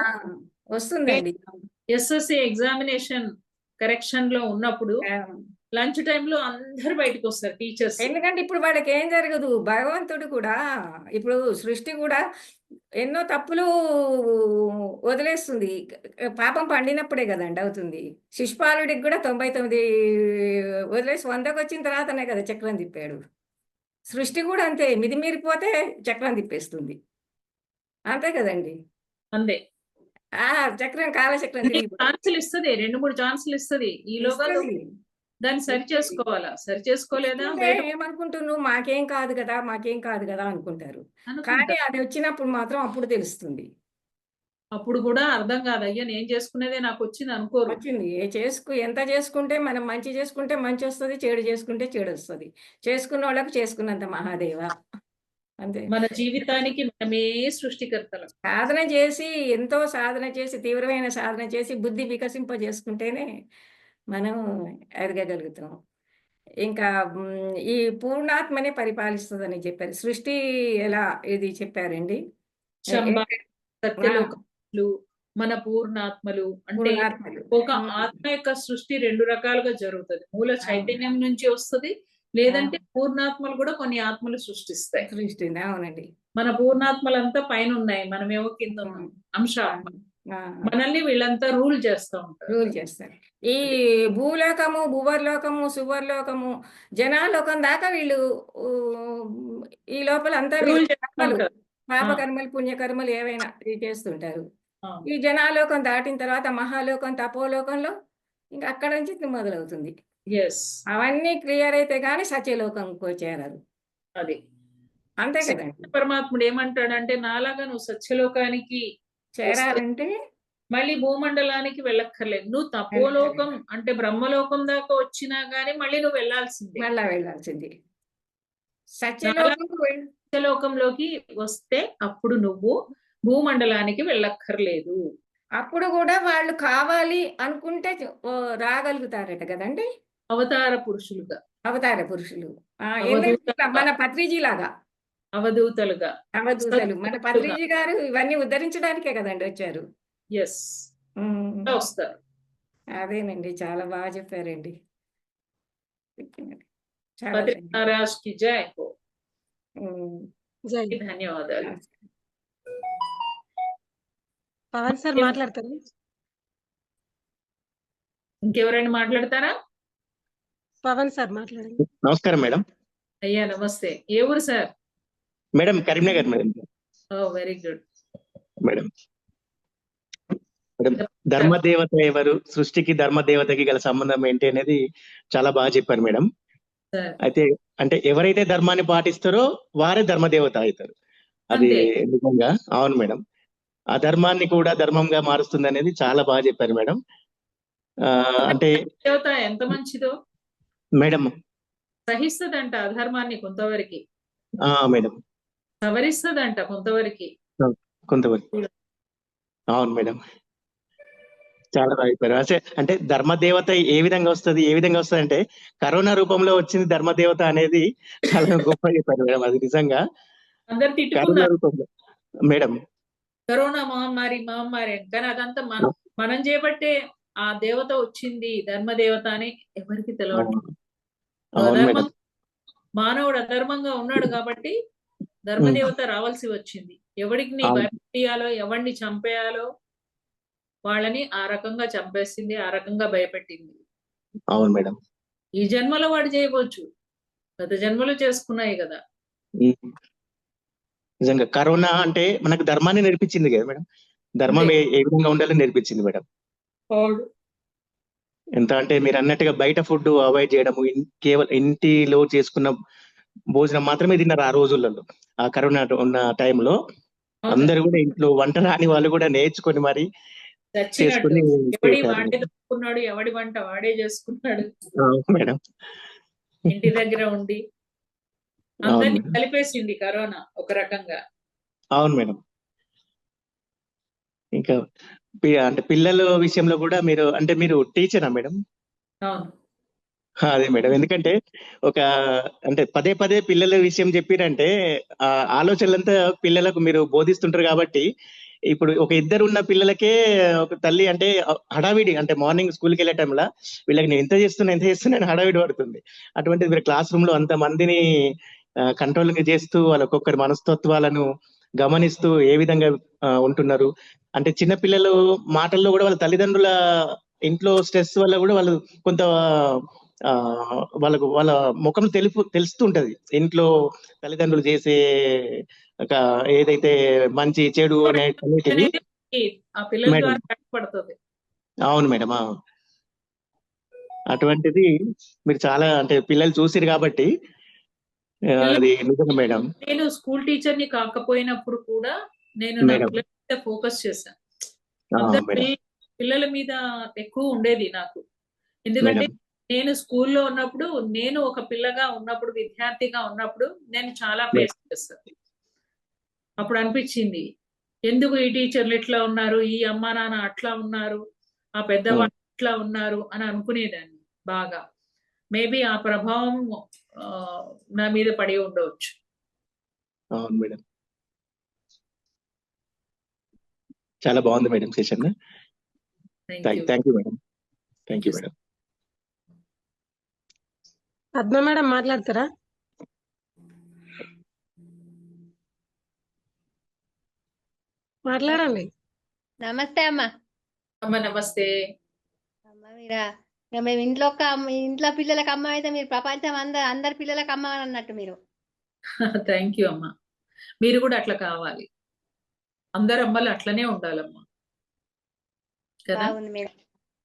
వస్తుందండి. ఎస్ఎస్సి ఎగ్జామినేషన్ కరెక్షన్ లో ఉన్నప్పుడు ఆ. లంచ్ టైంలో అందరు బయటకు వస్తారు టీచర్స్. ఎందుకంటే ఇప్పుడు వాళ్ళకి ఏం జరగదు. భగవంతుడు కూడా ఇప్పుడు సృష్టి కూడా ఎన్నో తప్పులు వదిలేస్తుంది. పాపం పండినప్పుడే కదండి అవుతుంది. శిశుపాలుడికి కూడా 99 వదిలేసి 100కి వచ్చిన తర్వాతనే కదా చక్రం తిప్పాడు. సృష్టి కూడా అంతే, మితిమీరిపోతే చక్రం తిప్పేస్తుంది. అంతే కదండి. అంతే. చక్రం కాలచక్రం నీకు తిరిగిపోతుంది. ఛాన్సులు ఇస్తది, 2-3 ఛాన్సులు ఇస్తది. ఈలోగా ఇస్తుంది. దాన్ని సరి చేసుకోవాలా? సరి చేసుకోలేదా ఇస్తుంటే ఏమనుకుంటున్నావు, మాకేం కాదు కదా, మాకేం కాదు కదా అనుకుంటారు. కానీ అది వచ్చినప్పుడు మాత్రం అప్పుడు తెలుస్తుంది. అప్పుడు కూడా అర్థం కాదు. అయ్యా నేను చేసుకునేదే నాకు వచ్చింది అనుకోరు. వచ్చింది. ఎంత చేసుకుంటే మనం మంచి చేసుకుంటే మంచి వస్తుంది, చెడు చేసుకుంటే చెడు వస్తుంది. చేసుకున్న వాళ్ళకు చేసుకున్నంత మహాదేవ. అంతే. మన జీవితానికి మనమే సృష్టికర్తలం. సాధన చేసి, ఎంతో సాధన చేసి, తీవ్రమైన సాధన చేసి బుద్ధి వికసింపజేసుకుంటేనే మనం ఎదగగలుగుతాం. ఇంకా ఈ పూర్ణాత్మనే పరిపాలిస్తుందని చెప్పారు. సృష్టి ఎలా ఇది చెప్పారండి. శంభ, సత్యలోకములు, మన పూర్ణాత్మలు అంటే పూర్ణాత్మలు. ఒక ఆత్మ యొక్క సృష్టి 2 రకాలుగా జరుగుతుంది. మూల చైతన్యం నుంచి వస్తుంది, లేదంటే పూర్ణాత్మలు కూడా కొన్ని ఆత్మలు సృష్టిస్తాయి. సృష్టి అవునండి. మన పూర్ణాత్మలంతా పైన ఉన్నాయి, మనమేమో కింద ఉన్నాం. అంశాత్మ. మనల్ని వీళ్ళంతా రూల్ చేస్తూ ఉంటారు. రూల్ చేస్తారు. ఈ భూలోకము, భువర్లోకము, సువర్లోకము, జనాలోకం దాకా వీళ్ళు ఈ లోపల అంతా రూల్ కర్మలు, చేస్తారు. పాపకర్మలు, పుణ్యకర్మలు ఏవైనా చేస్తుంటారు. ఆ. ఈ జనాలోకం దాటిన తర్వాత మహాలోకం, తపోలోకంలో ఇంకా అక్కడ నుంచి మొదలవుతుంది. అవన్నీ క్లియర్ అయితే గానీ సత్యలోకంకి చేరారు. అది అంతే కదండి. పరమాత్ముడు ఏమంటాడంటే, నాలాగా నువ్వు సత్యలోకానికి చేరాలంటే మళ్ళీ భూమండలానికి వెళ్ళక్కర్లేదు. నువ్వు తపోలోకం అంటే బ్రహ్మలోకం దాకా వచ్చినా గానీ మళ్ళీ నువ్వు వెళ్ళాల్సింది. సత్యలోకంలోకి వస్తే అప్పుడు నువ్వు భూమండలానికి వెళ్ళక్కర్లేదు. అప్పుడు కూడా వాళ్ళు కావాలి అనుకుంటే రాగలుగుతారట కదండి. అవతార పురుషులుగా. మన పత్రిజీ లాగా అవధూతలుగా. అవధూతలు. మన పత్రిజీ గారు ఇవన్నీ ఉద్ధరించడానికే కదండి వచ్చారు. వస్తారు. అదేనండి, చాలా బాగా చెప్పారండి. ధన్యవాదాలు. పవన్ సార్ మాట్లాడతారు. ఇంకెవరైనా మాట్లాడతారా? పవన్ సార్ మాట్లాడండి. నమస్కారం మేడం. అయ్యా నమస్తే. ఏ ఊరు sir? Madam Karimnagar madam. Very good madam. ధర్మదేవత ఎవరు, సృష్టికి ధర్మదేవతకి గల సంబంధం ఏంటి అనేది చాలా బాగా చెప్పారు మేడం. అయితే అంటే ఎవరైతే ధర్మాన్ని పాటిస్తారో వారే ధర్మదేవత అవుతారు. అది నిజంగా అవును మేడం. ఆ ధర్మాన్ని కూడా ధర్మంగా మారుస్తుంది అనేది చాలా బాగా చెప్పారు మేడం. అంటే దేవత ఎంత మంచిదో మేడం. సహిస్తదంట అధర్మాన్ని కొంతవరకు. మేడం. సవరిస్తదంట కొంతవరకు. అవును మేడం, చాలా బాగా చెప్పారు. అంటే ధర్మదేవత ఏ విధంగా వస్తుంది అంటే కరోనా రూపంలో వచ్చింది ధర్మదేవత అనేది చాలా గొప్ప చెప్పారు మేడం. అది నిజంగా అందరు తిట్టుకున్నారు మేడం. కరోనా మహమ్మారి కానీ అదంతా మనం చేపట్టే ఆ దేవత వచ్చింది, ధర్మదేవత అని ఎవరికి తెలియదు. మానవుడు అధర్మంగా ఉన్నాడు కాబట్టి ధర్మదేవత రావాల్సి వచ్చింది. ఎవడికి భయపెట్టియాలో, ఎవరిని చంపేయాలో వాళ్ళని ఆ రకంగా చంపేసింది, ఆ రకంగా భయపెట్టింది. అవును మేడం. ఈ జన్మలో వాడు చేయవచ్చు, గత జన్మలో చేసుకున్నాయి కదా. నిజంగా కరోనా అంటే మనకు ధర్మాన్ని నేర్పించింది కదా మేడం. ధర్మం ఏ విధంగా ఉండాలని నేర్పించింది మేడం. ఎంత అంటే మీరు అన్నట్టుగా బయట ఫుడ్ అవాయిడ్ చేయడము, కేవలం ఇంటిలో చేసుకున్న భోజనం మాత్రమే తిన్నారు ఆ రోజులలో. ఆ కరోనా ఉన్న టైంలో అందరు కూడా ఇంట్లో వంట రాని వాళ్ళు కూడా నేర్చుకొని మరి చేసుకుని ఎవడి వంట వాడే చేసుకున్నాడు మేడం. ఇంటి దగ్గర ఉండి అవును అందరినీ మేడం. కలిపేసింది కరోనా ఒక రకంగా. అవును మేడం. ఇంకా అంటే పిల్లల విషయంలో కూడా మీరు టీచరా మేడం? అవును. అదే మేడం. ఎందుకంటే ఒక అంటే పదే పదే పిల్లల విషయం చెప్పిరంటే ఆ ఆలోచనలంతా పిల్లలకు మీరు బోధిస్తుంటారు కాబట్టి ఇప్పుడు ఒక ఇద్దరు ఉన్న పిల్లలకే ఒక తల్లి అంటే హడావిడి అంటే మార్నింగ్ స్కూల్కి వెళ్ళే టైంలో వీళ్ళకి నేను ఎంత చేస్తున్నా అని హడావిడి పడుతుంది. అటువంటిది మీరు క్లాస్ రూమ్ లో అంత మందిని కంట్రోల్ చేస్తూ వాళ్ళ ఒక్కొక్కరి మనస్తత్వాలను గమనిస్తూ ఏ విధంగా ఉంటున్నారు అంటే చిన్న పిల్లలు మాటల్లో కూడా వాళ్ళ తల్లిదండ్రుల ఇంట్లో స్ట్రెస్ వల్ల కూడా వాళ్ళు కొంత వాళ్ళ ముఖం తెలుస్తూ ఉంటది. ఇంట్లో తల్లిదండ్రులు చేసే ఒక ఏదైతే మంచి చెడు అనేటివి అనేది ఆ పిల్లల మేడం. ద్వారా కట్టపడుతుంది. అవును మేడం. అటువంటిది మీరు చాలా అంటే పిల్లలు చూసిరు కాబట్టి అది నిజమే మేడం. నేను స్కూల్ టీచర్ని కాకపోయినప్పుడు కూడా నేను నా మేడం. పిల్లల మీద ఫోకస్ చేశాను. ఆ, అందరు మేడం. పిల్లల మీద ఎక్కువ ఉండేది నాకు. ఎందుకంటే మేడం. నేను స్కూల్లో ఉన్నప్పుడు, నేను ఒక పిల్లగా ఉన్నప్పుడు, విద్యార్థిగా ఉన్నప్పుడు నేను చాలా మేడం. ఫేస్ చేశాను. అప్పుడు అనిపించింది ఎందుకు ఈ టీచర్లు ఇట్లా ఉన్నారు, ఈ అమ్మా నాన్న అట్లా ఉన్నారు, ఆ పెద్దవాళ్ళు ఇట్లా ఉన్నారు అని అనుకునేదాన్ని బాగా. మేబీ ఆ ప్రభావం నా మీద పడి ఉండవచ్చు. అవును మేడం. చాలా బాగుంది madam session. Thank you madam. Thank you madam. Padma madam మాట్లాడతారా? మాట్లాడండి. నమస్తే అమ్మ. అమ్మ నమస్తే. అమ్మ మీరా మేము ఇంట్లో పిల్లలకు అమ్మ అయితే మీరు ప్రపంచం అందరి పిల్లలకు అమ్మ అన్నట్టు మీరు. థ్యాంక్ యూ అమ్మా. మీరు కూడా అట్లా కావాలి. అందరు అమ్మలు అట్లనే ఉండాలమ్మా కదా. బాగుంది మేడం.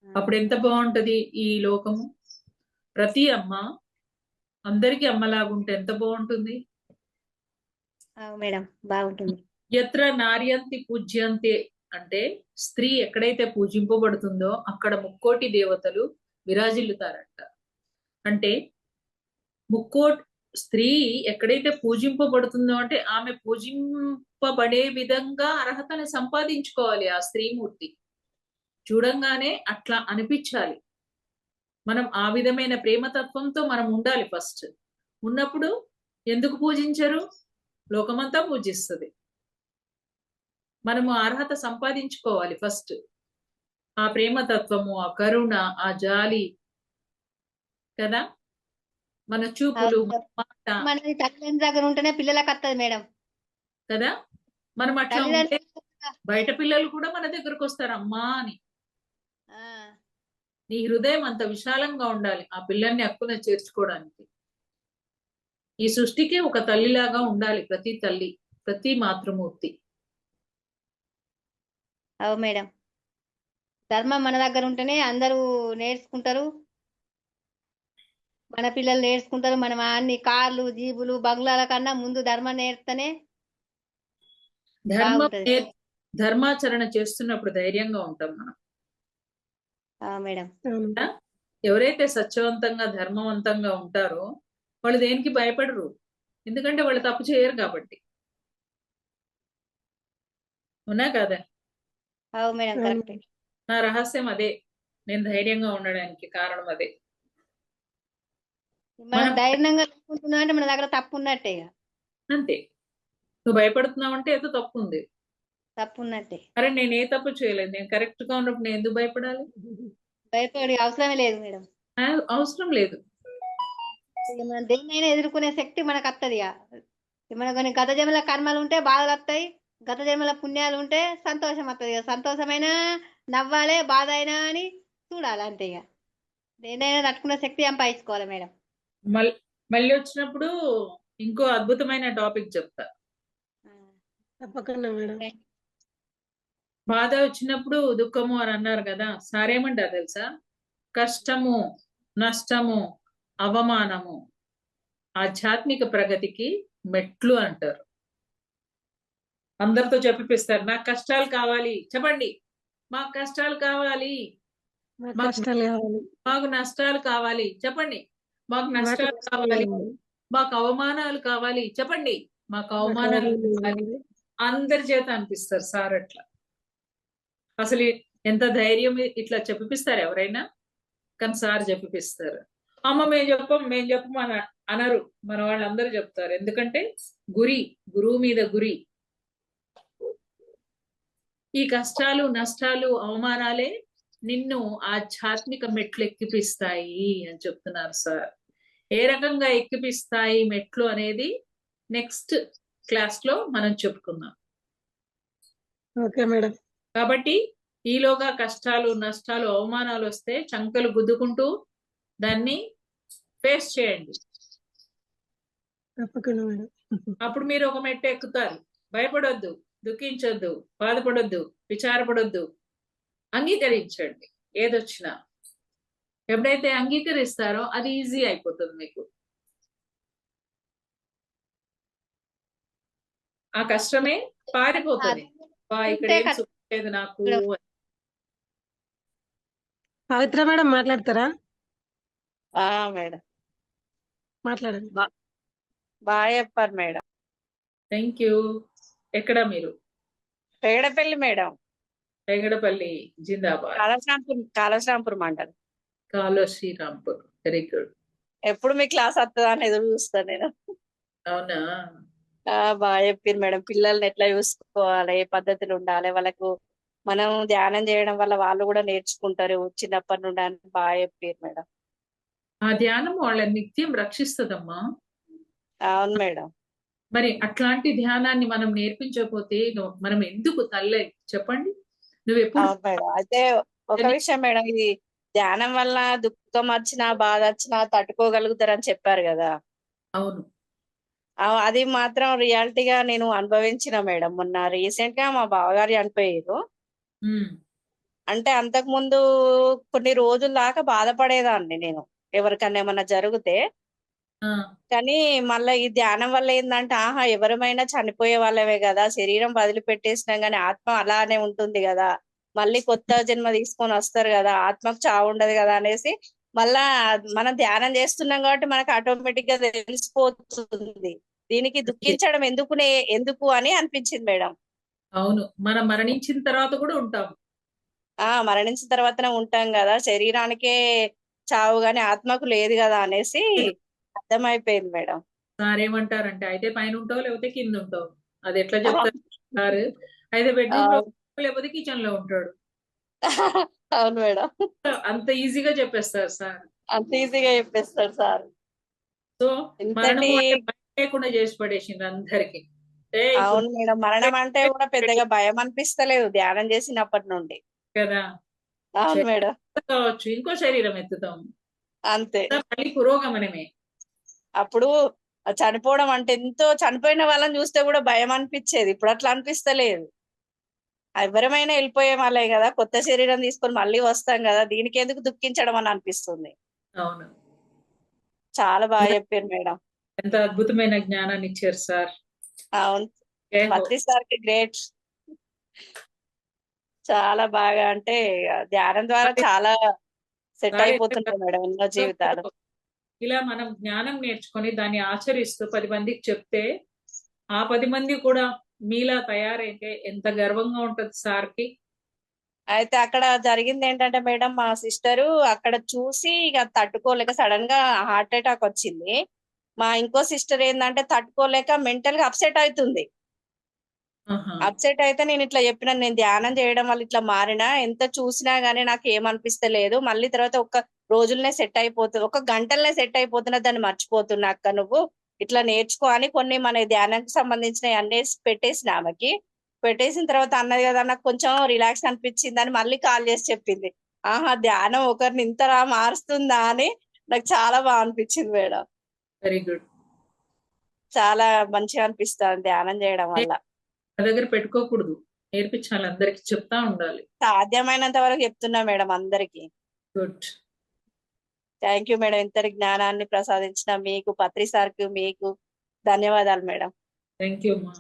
అప్పుడు ఎంత బాగుంటది ఈ లోకము. ప్రతి అమ్మ అందరికి అమ్మలాగుంటే ఎంత బాగుంటుంది. మేడం బాగుంటుంది. యత్ర నార్యంతి పూజ్యంతే అంటే స్త్రీ ఎక్కడైతే పూజింపబడుతుందో అక్కడ ముక్కోటి దేవతలు విరాజిల్లుతారంట. అంటే స్త్రీ ఎక్కడైతే పూజింపబడుతుందో అంటే ఆమె పూజింపబడే విధంగా అర్హతను సంపాదించుకోవాలి ఆ స్త్రీమూర్తి. చూడంగానే అట్లా అనిపించాలి. మనం ఆ విధమైన ప్రేమతత్వంతో మనం ఉండాలి. ఫస్ట్ ఉన్నప్పుడు ఎందుకు పూజించరు? లోకమంతా పూజిస్తుంది. మనము అర్హత సంపాదించుకోవాలి ఫస్ట్. ఆ ప్రేమతత్వము, ఆ కరుణ, ఆ జాలి కదా. మన చూపులు, మాట మనది తల్లిదండ్రుల దగ్గర ఉంటేనే పిల్లలకు వస్తుంది మేడం కదా. మనం అట్లా ఉంటే బయట పిల్లలు కూడా మన దగ్గరకు వస్తారు అమ్మా అని. నీ హృదయం అంత విశాలంగా ఉండాలి ఆ పిల్లల్ని అక్కున చేర్చుకోవడానికి. ఈ సృష్టికి ఒక తల్లిలాగా ఉండాలి ప్రతి తల్లి, ప్రతి మాతృమూర్తి. అవు మేడం. ధర్మం మన దగ్గర ఉంటేనే అందరూ నేర్చుకుంటారు. మన పిల్లలు నేర్చుకుంటారు. మనం అన్ని కార్లు, జీబులు, బంగ్లాల కన్నా ముందు ధర్మం నేర్స్తేనే ధర్మాచరణ చేస్తున్నప్పుడు ధైర్యంగా ఉంటాం మనం. మేడం. ఎవరైతే సత్యవంతంగా ధర్మవంతంగా ఉంటారో వాళ్ళు దేనికి భయపడరు. ఎందుకంటే వాళ్ళు తప్పు చేయరు కాబట్టి. ఉన్నా కదా. Madam correct. నా రహస్యం అదే. నేను ధైర్యంగా ఉండడానికి కారణం అదే. మనం ధైర్యంగా అనుకుంటున్నా అంటే మన దగ్గర తప్పు ఉన్నట్టే. అంతే. నువ్వు భయపడుతున్నావు అంటే ఏదో తప్పు ఉంది. తప్పు ఉన్నట్టే. అరే నేను ఏ తప్పు చేయలేదు, నేను కరెక్ట్ గా ఉన్నప్పుడు నేను ఎందుకు భయపడాలి? భయపడే అవసరమే లేదు మేడం. అవసరం లేదు. మనం దేన్నైనా ఎదుర్కొనే శక్తి మనకు వస్తుంది. మన కొన్ని గత జన్మల కర్మలు ఉంటే బాధలు వస్తాయి, గత జన్మల పుణ్యాలు ఉంటే సంతోషం వస్తుంది. సంతోషమైనా నవ్వాలి, బాధ అయినా అని చూడాలి అంతే. ఇక దేన్నైనా తట్టుకునే శక్తి సంపాదించుకోవాలి మేడం. మళ్ళీ వచ్చినప్పుడు ఇంకో అద్భుతమైన టాపిక్ చెప్తా. తప్పకుండా మేడం. బాధ వచ్చినప్పుడు దుఃఖము అని అన్నారు కదా. సారేమంటారు తెలుసా? కష్టము, నష్టము, అవమానము ఆధ్యాత్మిక ప్రగతికి మెట్లు అంటారు. అందరితో చెప్పిస్తారు నాకు కష్టాలు కావాలి, చెప్పండి మాకు కష్టాలు కావాలి, మాకు నష్టాలు కావాలి, చెప్పండి మాకు మాకు నష్టాలు నష్టం కావాలి, లేదు. మాకు అవమానాలు కావాలి. చెప్పండి, మాకు మాకు అవమానాలు అవన్నీ కావాలి. లేవు. అందరి చేత అనిపిస్తారు సార్ అట్లా. అసలు ఎంత ధైర్యం ఇట్లా చెప్పిస్తారు ఎవరైనా, కానీ సార్ చెప్పిస్తారు. అమ్మ మేము చెప్పం అనరు, మన వాళ్ళందరూ చెప్తారు. ఎందుకంటే గురువు మీద గురి. ఈ కష్టాలు నష్టాలు అవమానాలే నిన్ను ఆధ్యాత్మిక మెట్లు ఎక్కిపిస్తాయి అని చెప్తున్నారు సార్. ఏ రకంగా ఎక్కిపిస్తాయి మెట్లు అనేది నెక్స్ట్ క్లాస్ లో మనం చెప్పుకుందాం. Okay madam. కాబట్టి ఈలోగా కష్టాలు నష్టాలు అవమానాలు వస్తే చంకలు గుద్దుకుంటూ దాన్ని ఫేస్ చేయండి. తప్పకుండా మేడం. అప్పుడు మీరు ఒక మెట్టు ఎక్కుతారు. భయపడొద్దు, దుఃఖించొద్దు, బాధపడొద్దు, విచారపడొద్దు. అంగీకరించండి ఏదొచ్చినా. ఎప్పుడైతే అంగీకరిస్తారో అది ఈజీ అయిపోతుంది మీకు. ఆ కష్టమే పారిపోతుంది. ఇక్కడ ఏం సుఖం లేదు నాకు. పవిత్ర మేడం మాట్లాడతారా? మేడం మాట్లాడండి. బాగా చెప్పారు మేడం. Thank you. ఎక్కడ మీరు? పేగడపల్లి మేడం, పెగడపల్లి. జిందాబాద్. కాళశ్రాంపూర్ మండలం. కాలో శ్రీరాంపూర్. Very good. ఎప్పుడు మీ క్లాస్ వస్తుందా అని ఎదురు చూస్తాను నేను. అవునా? బాగా చెప్పారు మేడం. పిల్లల్ని ఎట్లా చూసుకోవాలి, ఏ పద్ధతులు ఉండాలి, వాళ్ళకు మనం ధ్యానం చేయడం వల్ల వాళ్ళు కూడా నేర్చుకుంటారు చిన్నప్పటి నుండి అని బాగా చెప్పారు మేడం. ఆ ధ్యానం వాళ్ళని నిత్యం రక్షిస్తుందమ్మా. అవును మేడం. మరి అట్లాంటి ధ్యానాన్ని మనం నేర్పించకపోతే మనం ఎందుకు తల్లే చెప్పండి? నువ్వు ఎప్పుడు అవును మేడం. అయితే ఒక విషయం మేడం, ఇది ధ్యానం వల్ల దుఃఖం వచ్చినా బాధ వచ్చినా తట్టుకోగలుగుతారని చెప్పారు కదా. అవును. అది మాత్రం రియాలిటీగా నేను అనుభవించిన మేడం. మొన్న రీసెంట్ గా మా బావగారు చనిపోయారు. అంటే అంతకు ముందు కొన్ని రోజుల దాకా బాధపడేదాన్ని నేను, ఎవరికన్నా ఏమన్నా జరిగితే. కానీ మళ్ళీ ఈ ధ్యానం వల్ల ఏంటంటే, ఎవరమైనా చనిపోయే వాళ్ళవే కదా, శరీరం వదిలిపెట్టేసినాం కానీ ఆత్మ అలానే ఉంటుంది కదా, మళ్ళీ కొత్త జన్మ తీసుకొని వస్తారు కదా, ఆత్మకు చావు ఉండదు కదా అనేసి మళ్ళా మనం ధ్యానం చేస్తున్నాం కాబట్టి మనకు ఆటోమేటిక్ గా తెలిసిపోతుంది దీనికి దుఃఖించడం ఎందుకు అని అనిపించింది మేడం. అవును, మనం మరణించిన తర్వాత కూడా ఉంటాం. మరణించిన తర్వాతనే ఉంటాం కదా, శరీరానికే చావు గాని ఆత్మకు లేదు కదా అనేసి అర్థమైపోయింది మేడం. సార్ ఏమంటారంటే, అయితే పైన ఉంటావు లేకపోతే కింద ఉంటావు. అది ఎట్లా చెప్తారు సార్? అయితే బెడ్రూమ్ లో లేకపోతే కిచెన్ లో ఉంటాడు. అవును మేడం. అంత ఈజీగా చెప్పేస్తారు సార్. అంత ఈజీగా చెప్పేస్తారు సార్. సో మరణం లేకుండా చేసి పడేసిండ్రు అందరికి. అవును మేడం. మరణం అంటే కూడా పెద్దగా భయం అనిపిస్తలేదు ధ్యానం చేసినప్పటి నుండి కదా. అవును మేడం. కావచ్చు, ఇంకో శరీరం ఎత్తుతాం అంతే. మళ్ళీ పురోగమనమే. అప్పుడు చనిపోవడం అంటే ఎంతో, చనిపోయిన వాళ్ళని చూస్తే కూడా భయం అనిపించేది. ఇప్పుడు అట్లా అనిపిస్తలేదు. ఎవరమైనా వెళ్ళిపోయే వాళ్ళే కదా, కొత్త శరీరం తీసుకొని మళ్ళీ వస్తాం కదా, దీనికి ఎందుకు దుఃఖించడం అని అనిపిస్తుంది. అవును, చాలా బాగా చెప్పారు మేడం. ఎంత అద్భుతమైన జ్ఞానాన్ని ఇచ్చారు సార్. అవును, పత్రి సార్కి గ్రేట్. చాలా బాగా, అంటే ధ్యానం ద్వారా చాలా సెట్ అయిపోతుంటాయి మేడం ఎన్నో జీవితాలు. ఇలా మనం జ్ఞానం నేర్చుకొని దాన్ని ఆచరిస్తూ 10 మందికి చెప్తే ఆ 10 మంది కూడా మీలా తయారైతే ఎంత గర్వంగా ఉంటది సార్కి. అయితే అక్కడ జరిగింది ఏంటంటే మేడం, మా సిస్టరు అక్కడ చూసి ఇక తట్టుకోలేక సడన్ గా హార్ట్ అటాక్ వచ్చింది. మా ఇంకో సిస్టర్ ఏంటంటే తట్టుకోలేక మెంటల్ గా అప్సెట్ అవుతుంది. అప్సెట్ అయితే నేను ఇట్లా చెప్పిన, నేను ధ్యానం చేయడం వల్ల ఇట్లా మారినా, ఎంత చూసినా గానీ నాకు ఏమనిపిస్తలేదు, మళ్ళీ తర్వాత ఒక్క రోజులనే సెట్ అయిపోతుంది, ఒక గంటలనే సెట్ అయిపోతున్నా, దాన్ని మర్చిపోతున్నా అక్క, నువ్వు ఇట్లా నేర్చుకో అని కొన్ని మన ధ్యానానికి సంబంధించిన అన్నీ పెట్టేసిన ఆమెకి. పెట్టేసిన తర్వాత అన్నది కదా, నాకు కొంచెం రిలాక్స్ అనిపించింది అని మళ్ళీ కాల్ చేసి చెప్పింది. ధ్యానం ఒకరిని ఇంతలా మారుస్తుందా అని నాకు చాలా బాగా అనిపించింది మేడం. Very good. చాలా మంచిగా అనిపిస్తుంది ధ్యానం చేయడం వల్ల. దగ్గర పెట్టుకోకూడదు, నేర్పించాలి, అందరికి చెప్తా ఉండాలి. సాధ్యమైనంత వరకు చెప్తున్నా మేడం అందరికి. గుడ్. Thank you madam. ఇంతటి జ్ఞానాన్ని ప్రసాదించిన మీకు, పత్రి సార్కి మీకు ధన్యవాదాలు మేడం. థ్యాంక్ యూ అమ్మా.